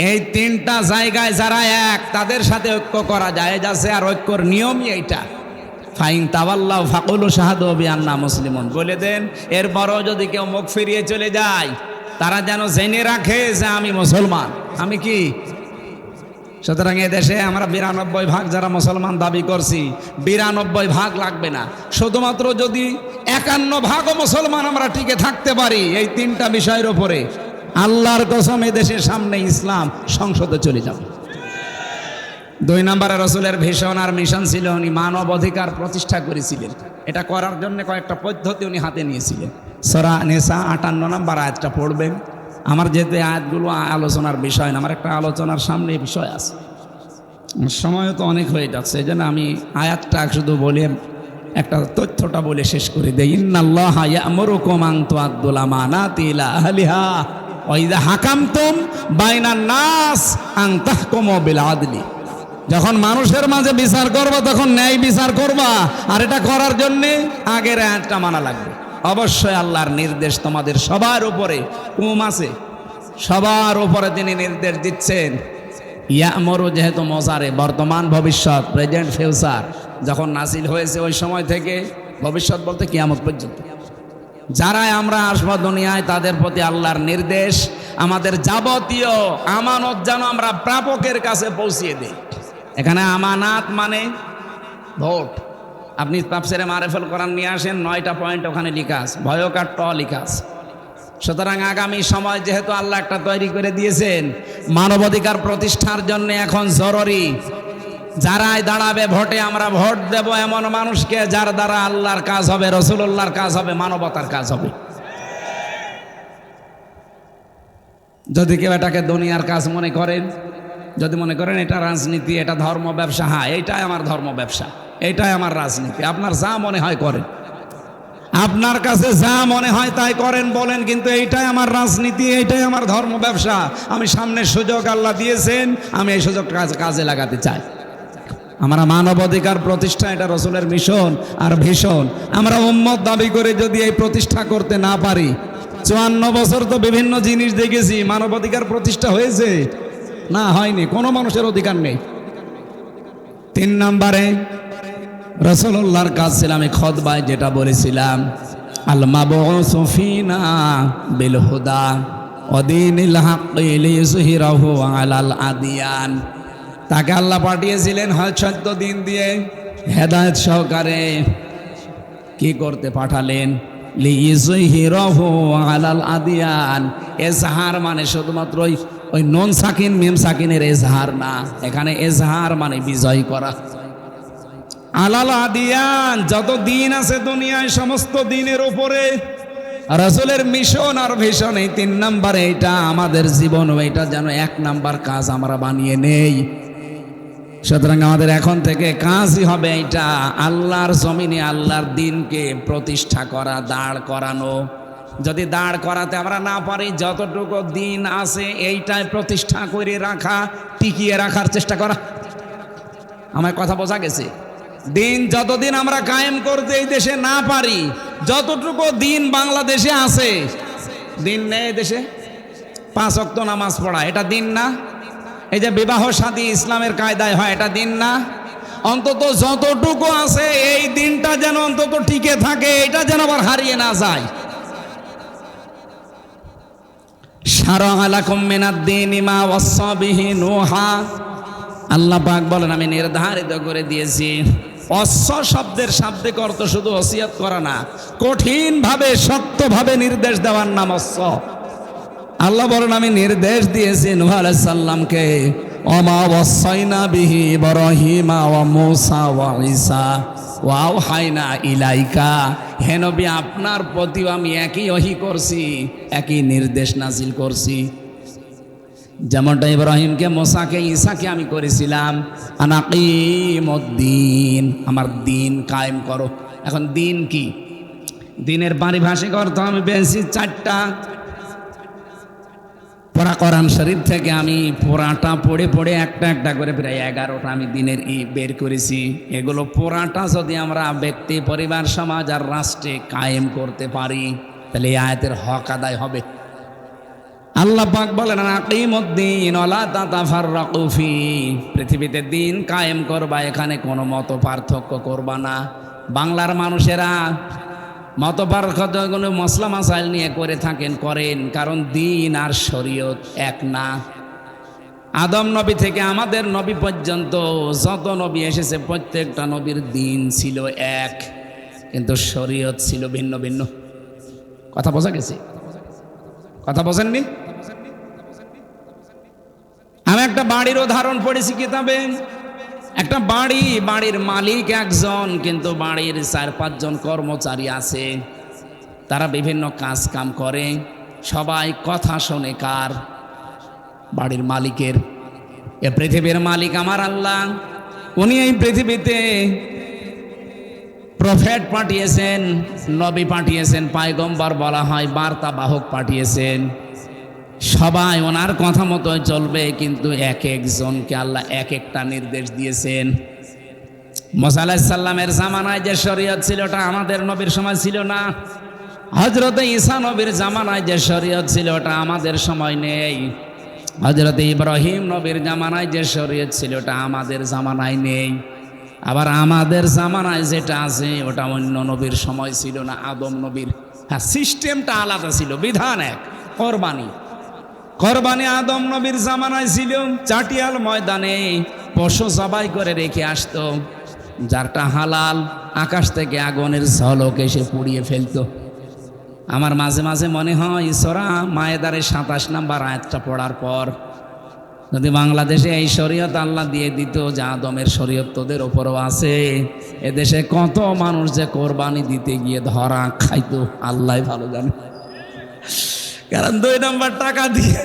এই 3টা জায়গায় যারা এক, তাদের সাথে ঐক্য করা জায়েজ আছে, আর ঐক্যর নিয়মই এইটা। ফাইন তাওয়াল্লাউ ফাকুলু শাহাদু বিআন্না মুসলিমুন, বলে দেন এরপরও যদি কেউ মুখ ফিরিয়ে চলে যায়, তারা যেন জেনে রাখে যে আমি মুসলমান। আমি কি? সুতরাং এদেশে আমরা 92% যারা মুসলমান দাবি করছি, 92% লাগবে না, শুধুমাত্র যদি 51% মুসলমান আমরা টিকে থাকতে পারি এই 3টা বিষয়ের উপরে, আল্লাহর কসম এদেশের সামনে ইসলাম সংসদে চলে যাবে। 2 নম্বরে রসুলের ভিশন আর মিশন ছিল, উনি মানব অধিকার প্রতিষ্ঠা করেছিলেন। এটা করার জন্য কয়েকটা পদ্ধতি উনি হাতে নিয়েছিলেন। সূরা নিসা 58 নম্বর আয়াতটা পড়বেন। আমার যেহেতু এই আয়াতগুলো আলোচনার বিষয় না, আমার একটা আলোচনার সামনে বিষয় আছে, সময় তো অনেক হয়ে যাচ্ছে, এই জন্য আমি আয়াতটা শুধু বলে একটা তথ্যটা বলে শেষ করে দেই। ইন্নাল্লাহা ইয়া'মুরুকুম আন তু'আদ্দুল আমানাতি ইলা আহলিহা ওয়া ইযা হাকামতুম বাইনান নাস আন তাহকুমু বিল আদলি। যখন মানুষের মাঝে বিচার করবা তখন ন্যায় বিচার করবা, আর এটা করার জন্য আগের আয়াতটা মানা লাগবে। অবশ্যই আল্লাহর নির্দেশ তোমাদের সবার উপরে কুম আছে, সবার উপরে তিনি নির্দেশ দিচ্ছেন। ইয়া'মুরু যেহেতু মজারে, বর্তমান ভবিষ্যৎ, প্রেজেন্ট ফিউচার, যখন নাজিল হয়েছে ওই সময় থেকে ভবিষ্যৎ বলতে কিয়ামত পর্যন্ত যারা আমরা আসবো দুনিয়ায় তাদের প্রতি আল্লাহর নির্দেশ, আমাদের যাবতীয় আমানত যেন আমরা প্রাপকের কাছে পৌঁছিয়ে দিই। এখানে আমানাত মানে ভোট। আপনি তাফসিরে মারিফুল কোরআন নিয়ে আসেন, 9টা পয়েন্ট ওখানে লেখা আছে, ভয়কার ট লেখা আছে। সুতরাং আগামী সময় যেহেতু আল্লাহ একটা তৈরি করে দিয়েছেন মানবাধিকার প্রতিষ্ঠার জন্য, এখন জরুরি যারাই দাঁড়াবে ভোটে আমরা ভোট দেব এমন মানুষকে যার দ্বারা আল্লাহর কাজ হবে, রাসূলুল্লাহর কাজ হবে, মানবতার কাজ হবে। যদি কেউ এটাকে দুনিয়ার কাজ মনে করেন, যদি মনে করেন এটা রাজনীতি, এটা ধর্ম ব্যবসা, হ্যাঁ এইটাই আমার ধর্ম ব্যবসা, এইটাই আমার রাজনীতি, আপনার যা মনে হয় করেন, আপনার কাছে যা মনে হয় তাই করেন বলেন, কিন্তু এইটাই আমার রাজনীতি, এইটাই আমার ধর্ম ব্যবসা, আমি সামনের সুযোগ আল্লাহ দিয়েছেন, আমি এই সুযোগ কাজে লাগাতে চাই। আমরা মানবাধিকার প্রতিষ্ঠা, এটা রাসূলের মিশন আর ভীষণ। আমরা উম্মত দাবি করে যদি এই প্রতিষ্ঠা করতে না পারি, 54 বছর তো বিভিন্ন জিনিস দেখেছি, মানবাধিকার প্রতিষ্ঠা হয়েছে না? হয়নি, কোনো মানুষের অধিকার নেই। 3 নম্বরে রাসূলুল্লাহর কাজ ছিল, আমি খুতবায় যেটা বলেছিলাম, আল মাবউসু ফিনা বিল হুদা ওয়া দীনিল হাক্কি লিইয়ুযহিরাহু আলাল আদিয়ান। তাকে আল্লাহ পাঠিয়েছিলেন সত্য দিন দিয়ে, হেদায়েত সহকারে। কি করতে পাঠালেন? লিইয়ুযহিরাহু আলাল আদিয়ান। এজহার মানে শুধুমাত্র ওই নুন সাকিন মিম সাকিনের এজহার না, এখানে এজহার মানে বিজয় করা। আলাল আদিয়ান, যত দিন আছে দুনিয়ায় সমস্ত দিনের উপরে রাসূলের মিশন আর ভিশন। এই 3 নম্বরে এটা আমাদের জীবন, এটা যেন 1 নাম্বার কাজ আমরা বানিয়ে নেই। সুতরাং আমাদের এখন থেকে কাজই হবে এটা, আল্লাহর জমিনে আল্লাহর দিনকে প্রতিষ্ঠা করা, দাঁড় করানো। যদি দাঁড় করাতে আমরা না পারি, যতটুকু দিন আছে এইটাই প্রতিষ্ঠা করে রাখা, টিকিয়ে রাখার চেষ্টা করা। আমার কথা বোঝা গেছে? দিন যতদিন আমরা কায়েম করতে এই দেশে না পারি, যতটুকু দিন বাংলাদেশে আছে, দিন নেই দেশে 5 ওয়াক্ত নামাজ পড়া, এটা দিন না? এই যে বিবাহ শাদী ইসলামের কায়দায় হয়, এটা দিন না? অন্তত যতটুকু আছে এই দিনটা যেন অন্তত টিকে থাকে, এটা যেন আবার হারিয়ে না যায়। শারা'a লাকুম মিনাদ-দীনি মা ওয়াসসা বিহি নূহা। আল্লাহ পাক বলেন, আমি নির্ধারিত করে দিয়েছি। অস্স শব্দের শাব্দিক অর্থ শুধু ওসিয়ত করা না, কঠিনভাবে শক্তভাবে নির্দেশ দেওয়ার নাম অস্স। আল্লাহ বলেন, আমি নির্দেশ দিয়েছি নূহ আলাইহিস সালামকে, ওমা ওয়াসাইনা বিহি ইব্রাহিমা ওয়া মূসা ওয়া ঈসা ওয়া আওহাইনা ইলাইকা। হে নবী, আপনার প্রতিও আমি একই ওহী করছি, একই নির্দেশ নাজিল করছি। যেমনটা ইব্রাহিমকে, মুসাকে, ঈসাকে আমি করেছিলাম, আনাকিমুদ্দিন, আমার দিন কায়েম করো। এখন দিন কি? দিনের পারিভাষিক অর্থ আমি পেয়েছি 4টা। পড়া কোরআন শরীফ থেকে আমি পুরাটা পড়ে পড়ে একটা একটা করে প্রায় 11টা আমি দিনের বের করেছি। এগুলো পুরাটা যদি আমরা ব্যক্তি, পরিবার, সমাজ আর রাষ্ট্রে কায়েম করতে পারি, তাহলে এই আয়াতের হক আদায় হবে। আল্লাহ পাক বলেন, আকিমুদ্দিন ওয়ালা তাতাফাররাকু ফি। পৃথিবীতে দিন কায়েম করবা, এখানে কোনো মত পার্থক্য করবা না। বাংলার মানুষেরা মত পার্থক্য মসলা মাসাইল নিয়ে করে থাকেন, করেন, কারণ দিন আর শরীয়ত এক না। আদম নবী থেকে আমাদের নবী পর্যন্ত যত নবী এসেছে প্রত্যেকটা নবীর দিন ছিল এক, কিন্তু শরীয়ত ছিল ভিন্ন ভিন্ন। কথা বোঝা গেছে? কথা বোঝেননি? আমি একটা বাড়ির উদাহরণ পড়েছি কিতাবে। একটা বাড়ির মালিক একজন, কিন্তু বাড়ির 4-5 জন কর্মচারী আছে। তারা বিভিন্ন কাজ কাম করে। সবাই কথা শোনে কার? বাড়ির মালিকের। এ পৃথিবীর মালিক আমার আল্লাহ। উনি এই পৃথিবীতে প্রফেট পাঠিয়েছেন, নবী পাঠিয়েছেন, পয়গম্বর বলা হয়, বার্তা বাহক পাঠিয়েছেন। সবাই ওনার কথা মতো চলবে, কিন্তু এক একজনকে আল্লাহ এক একটা নির্দেশ দিয়েছেন। মুসা আলাইহিস সালামের জামানায় যে শরীয়ত ছিল ওটা আমাদের নবীর সময় ছিল না। হযরতে ঈসা নবীর জামানায় যে শরীয়ত ছিল ওটা আমাদের সময় নেই। হযরতে ইব্রাহিম নবীর জামানায় যে শরীয়ত ছিল ওটা আমাদের জামানায় নেই। আবার আমাদের জামানায় যেটা আছে ওটা অন্য নবীর সময় ছিল না, আদম নবীর। হ্যাঁ, সিস্টেমটা আলাদা ছিল, বিধান এক। কোরবানি আদম নবীর জামানায় ছিল। চাটিয়াল ময়দানে পশু জবাই করে রেখে আসতো, যারটা হালাল আকাশ থেকে আগুনের ঝলক এসে পুড়িয়ে ফেলতো। আমার মাঝে মাঝে মনে হয় সূরা মায়েদারের 27 নম্বর আয়াতটা পড়ার পর যদি বাংলাদেশে এই শরীয়ত আল্লাহ দিয়ে দিত, যে আদমের শরীয়ত তোদের ওপরও আছে, এদেশে কত মানুষ যে কোরবানি দিতে গিয়ে ধরা খাইতো আল্লাহ ভালো জানে। কারণ 2 নম্বর টাকা দিয়ে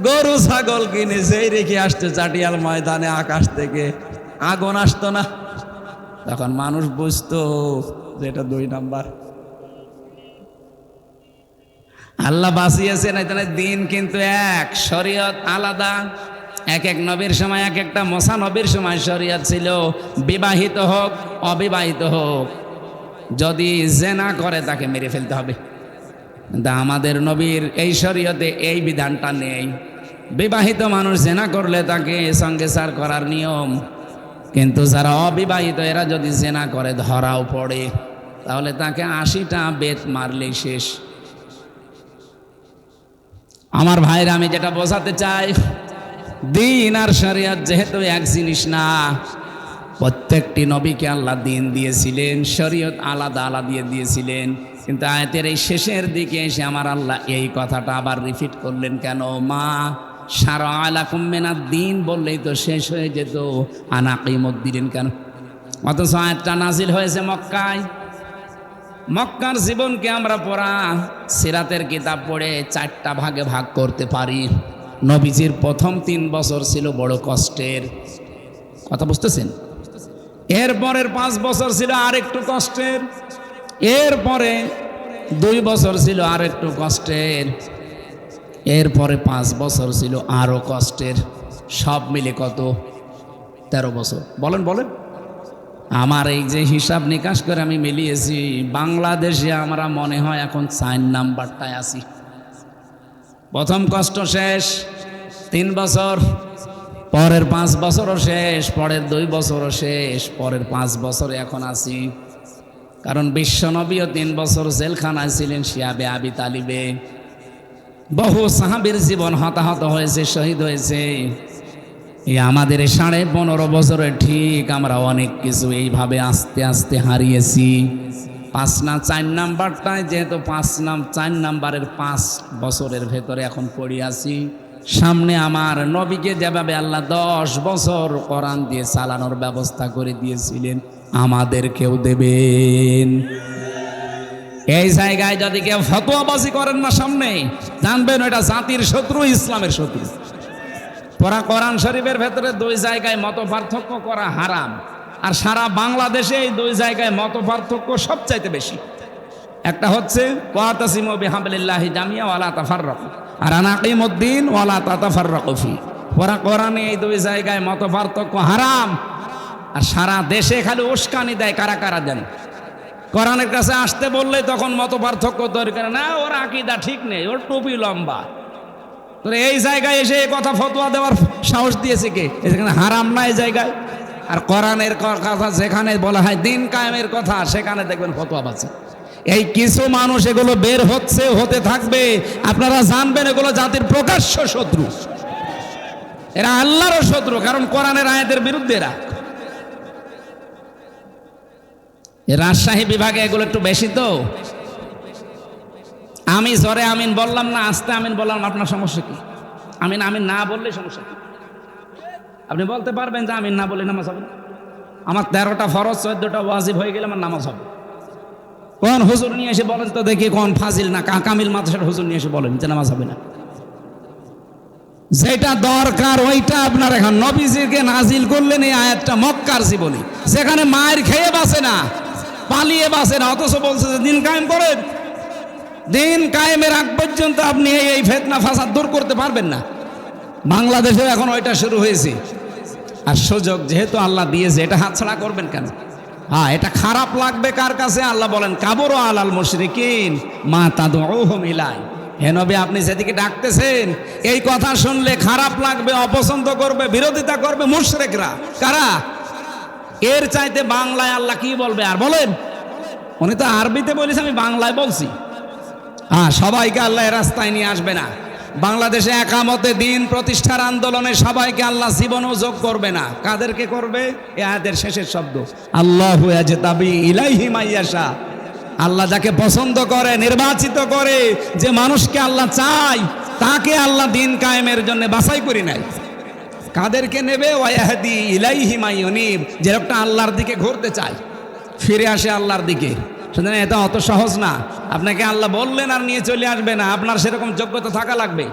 গরু ছাগল কিনে সেই রেখে আসতে চাটিয়াল ময়দানে, আকাশ থেকে আগুন আসতো না, তখন মানুষ বুঝতো যে এটা 2 নম্বর। আল্লাহ বাঁচিয়েছেন। এখানে দিন কিন্তু এক, শরীয়ত আলাদা। এক এক নবীর সময় এক একটা। মুসা নবীর সময় শরীয়ত ছিল বিবাহিত হোক অবিবাহিত হোক, যদি জেনা করে তাকে মেরে ফেলতে হবে। কিন্তু আমাদের নবীর এই শরীয়তে এই বিধানটা নেই। বিবাহিত মানুষ জেনা করলে তাকে সঙ্গেসার করার নিয়ম, কিন্তু যারা অবিবাহিত এরা যদি জেনা করে ধরাও পড়ে, তাহলে তাকে 80টা বেত মারলেই শেষ। আমার ভাইরা, আমি যেটা বোঝাতে চাই, দিন আর শরীয়ত যেহেতু এক জিনিস না, প্রত্যেকটি নবীকে আল্লাহ দিন দিয়েছিলেন, শরীয়ত আলাদা আলাদা দিয়েছিলেন। কিন্তু আয়াতের এই শেষের দিকে এসে আমার আল্লাহ এই কথাটা আবার রিপিট করলেন কেন? মা শারআ লাকুম মিনাদ দ্বীন বললেই তো শেষ হয়ে যেত, আনাকিমুদ্দিন কেন? অথচ আয়াতটা নাজিল হয়েছে মক্কায়। মক্কার জীবনকে আমরা পড়া সিরাতের কিতাব পড়ে 4টা ভাগে ভাগ করতে পারি। নবীজির প্রথম 3 বছর ছিল বড় কষ্টের, কথা বুঝতেছেন? এরপরের 5 বছর ছিল আর একটু কষ্টের, এরপরে 2 বছর ছিল আর একটু কষ্টের, এরপরে 5 বছর ছিল আরো কষ্টের। সব মিলে কত? 13 বছর। বলেন বলেন। আমার এই যে হিসাব নিকাশ করে আমি মিলিয়েছি, বাংলাদেশে আমরা মনে হয় এখন 4 নাম্বারটায় আছি। প্রথম কষ্ট শেষ 3 বছর, পরের 5 বছরও শেষ, পরের 2 বছরও শেষ, পরের 5 বছরে এখন আছি। কারণ বিশ্বনবীও 3 বছর জেলখানায় ছিলেন শিয়াবে আবি তালিবে। বহু সাহাবীর জীবন হতাহত হয়েছে, শহীদ হয়েছে। এই আমাদের 15.5 বছরে ঠিক আমরা অনেক কিছু এইভাবে আস্তে আস্তে হারিয়েছি। 5 না 4 নাম্বারটায় যেহেতু 4 নাম্বারের 5 বছরের ভেতরে এখন পড়ে আছি। সামনে আমার নবীকে যেভাবে আল্লাহ 10 বছর কোরআন দিয়ে চালানোর ব্যবস্থা করে দিয়েছিলেন, আমাদেরকেও দেবেন। এই জায়গায় যদি কেউ ফতোয়াবাজি করেন না সামনে, জানবেন এটা জাতির শত্রু, ইসলামের শত্রু। কোরআন শরীফের ভেতরে 2 জায়গায় মত পার্থক্য করা হারাম, আর সারা বাংলাদেশে এই 2 জায়গায় মত পার্থক্য সবচাইতে বেশি। একটা হচ্ছে ওয়াতাসিমু বিহাবলিল্লাহি জামিয়া ওয়ালা তাফাররাকু, আর আনাকিমুদ্দিন ওয়ালা তাতাফাররাকু ফি। কোরআনে এই 2 জায়গায় মত পার্থক্য হারাম, আর সারা দেশে খালি উস্কানি দেয় কারা কারা দেন। কোরআনের কাছে আসতে বললে তখন মত পার্থক্য তৈরি করে, না ওর আকীদা ঠিক নেই, ওর টুপি লম্বা। তো এই জায়গায় এসে এই কথা ফতোয়া দেওয়ার সাহস দিয়েছে কে? এখানে হারাম না এই জায়গায়। আর কোরআনের কথা যেখানে বলা হয় দিন কায়েমের কথা, সেখানে দেখবেন ফতোয়াবাজি। এই কিছু মানুষ এগুলো বের হচ্ছে, হতে থাকবে। আপনারা জানবেন এগুলো জাতির প্রকাশ্য শত্রু, এরা আল্লাহরও শত্রু, কারণ কোরআনের আয়াতের বিরুদ্ধে এরা। রাজশাহী বিভাগে এগুলো একটু বেশি। তো আমি জোরে আমিন বললাম না আস্তে আমিন বললাম, আপনার সমস্যা কি? আমিন আমিন না বললে সমস্যা কি? আপনি বলতে পারবেন যে আমিন না বললে নামাজ হবে না? আমার 13টা ফরজ 14টা ওয়াজিব হয়ে গেলে আমার নামাজ হবে। কোন হুজুর নিয়ে এসে বলেন তো দেখি, কোন ফাজিল না কামিল মাদ্রাসার হুজুর নিয়ে এসে বলেন যে নামাজ হবে না। যেটা দরকার ওইটা আপনার এখন নবীজিকে নাজিল করলেন এই আয়াতটা মক্কার জীবনে, যেখানে মায়ের খেয়ে বাঁচে না, পালিয়ে বাঁচে না, অথচ বলছে যে দিন কায়েম করেন। দিন কায়েমের আগ পর্যন্ত আপনি এই ফিতনা ফাসাদ দূর করতে পারবেন না। বাংলাদেশেও এখন ওইটা শুরু হয়েছে। আর সুযোগ যেহেতু আল্লাহ দিয়েছে, এটা হাতছাড়া করবেন কেন? হ্যাঁ, এটা খারাপ লাগবে কার কাছে? আল্লাহ বলেন কাবুরু আলাল মুশরিকিন মা তাদউহুম ইলাই। হে নবী, আপনি যেদিকে ডাকতেছেন এই কথা শুনলে খারাপ লাগবে, অপছন্দ করবে, বিরোধিতা করবে মুশরিকরা। কারা? এর চাইতে বাংলায় আল্লাহ কি বলবে আর বলেন? উনি তো আরবিতে বলেছে, আমি বাংলায় বলছি। হ্যাঁ, সবাইকে আল্লাহ এ রাস্তায় নিয়ে আসবে না। বাংলাদেশে একামতে দিন প্রতিষ্ঠার আন্দোলনে সবাইকে আল্লাহ জীবনও যোগ করবে না। কাদেরকে করবে? এ আয়াতের শেষের শব্দ, আল্লাহু ইয়াজতাবি ইলাইহি মাইয়াশা। আল্লাহ যাকে পছন্দ করে, নির্বাচিত করে, যে মানুষকে আল্লাহ চায়, তাকে আল্লাহ দিন কায়েমের জন্য বাছাই করে নেয়। কাদেরকে নেবে? ওয়াহদি ইলাইহি মাইয়ুনিব, যে লোকটা আল্লাহর দিকে ঘুরতে চায়, ফিরে আসে আল্লাহর দিকে। সুতরাং এটা অত সহজ না। আপনাকে আল্লাহ বললেন আর নিয়ে চলে আসবে না, আপনার সেরকম যোগ্যতা থাকা লাগবে।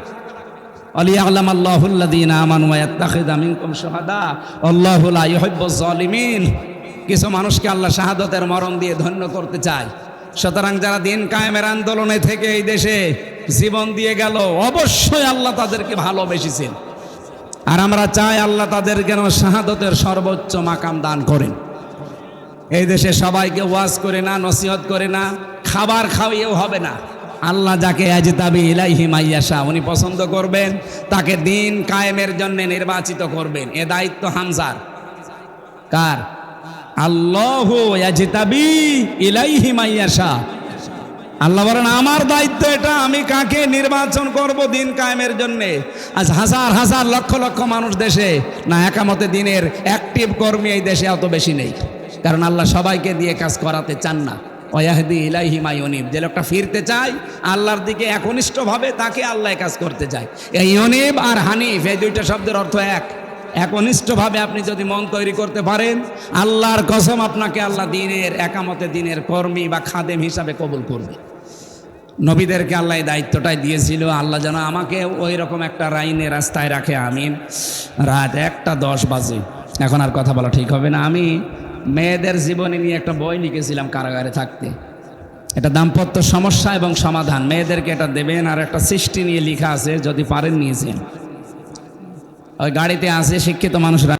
আলিয়ালাম আল্লাহুল্লাযীনা আমানু ওয়া ইয়াত্তাখিযা মিনকুম শুহাদা আল্লাহু লা ইউহিব্বুজ জালিমিন। কিছু মানুষকে আল্লাহ শাহাদাতের মরণ দিয়ে ধন্য করতে চায়। সুতরাং যারা দিন কায়েমের আন্দোলনে থেকে এই দেশে জীবন দিয়ে গেল, অবশ্যই আল্লাহ তাদেরকে ভালোবেসেছেন। আর আমরা চাই আল্লাহ তাদের যেন শাহাদাতের সর্বোচ্চ মাকাম দান করেন। এই দেশে সবাইকে ওয়াজ করে না, নসিহত করে না, খাবার খাওয়িয়েও হবে না। আল্লাহ যাকে ইয়াজতাবি ইলাইহি মাইয়াশা, উনি পছন্দ করবেন, তাকে দিন কায়েমের জন্য নির্বাচিত করবেন। এ দায়িত্ব হামজার। কার? আল্লাহু ইয়াজতাবি ইলাইহি মাইয়াশা। আল্লাহ বলেন আমার দায়িত্ব এটা, আমি কাকে নির্বাচন করব দিন কায়েমের জন্য। আজ হাজার হাজার লক্ষ লক্ষ মানুষ দেশে না, একামতে দিনের অ্যাক্টিভ কর্মী এই দেশে অত বেশি নেই। কারণ আল্লাহ সবাইকে দিয়ে কাজ করাতে চান না। ওয়াহদি ইলাইহি মাইয়ুনিব, যে লোকটা ফিরতে চায় আল্লাহর দিকে একনিষ্ঠভাবে, তাকে আল্লাহ কাজ করতে চায়। এই ইউনিব আর হানিফ, এই দুইটা শব্দের অর্থ এক। একনিষ্ঠভাবে আপনি যদি মন তৈরি করতে পারেন, আল্লাহর কসম আপনাকে আল্লাহ দিনের একামতে দিনের কর্মী বা খাদেম হিসাবে কবুল করবে। নবীদেরকে আল্লাহ এই দায়িত্বটাই দিয়েছিল। আল্লাহ যেন আমাকে ওই রকম একটা লাইনে রাস্তায় রাখে। আমিন। রাত 1:10 বাজে, এখন আর কথা বলা ঠিক হবে না। আমি মেয়েদের জীবনে নিয়ে একটা বই লিখেছিলাম কারাগারে থাকতে। এটা দাম্পত্য সমস্যা এবং সমাধান। মেয়েদেরকে এটা দেবেন। আর একটা সৃষ্টি নিয়ে লেখা আছে, যদি পারেন নিয়েছেন। ওই গাড়িতে আছে, শিক্ষিত মানুষরা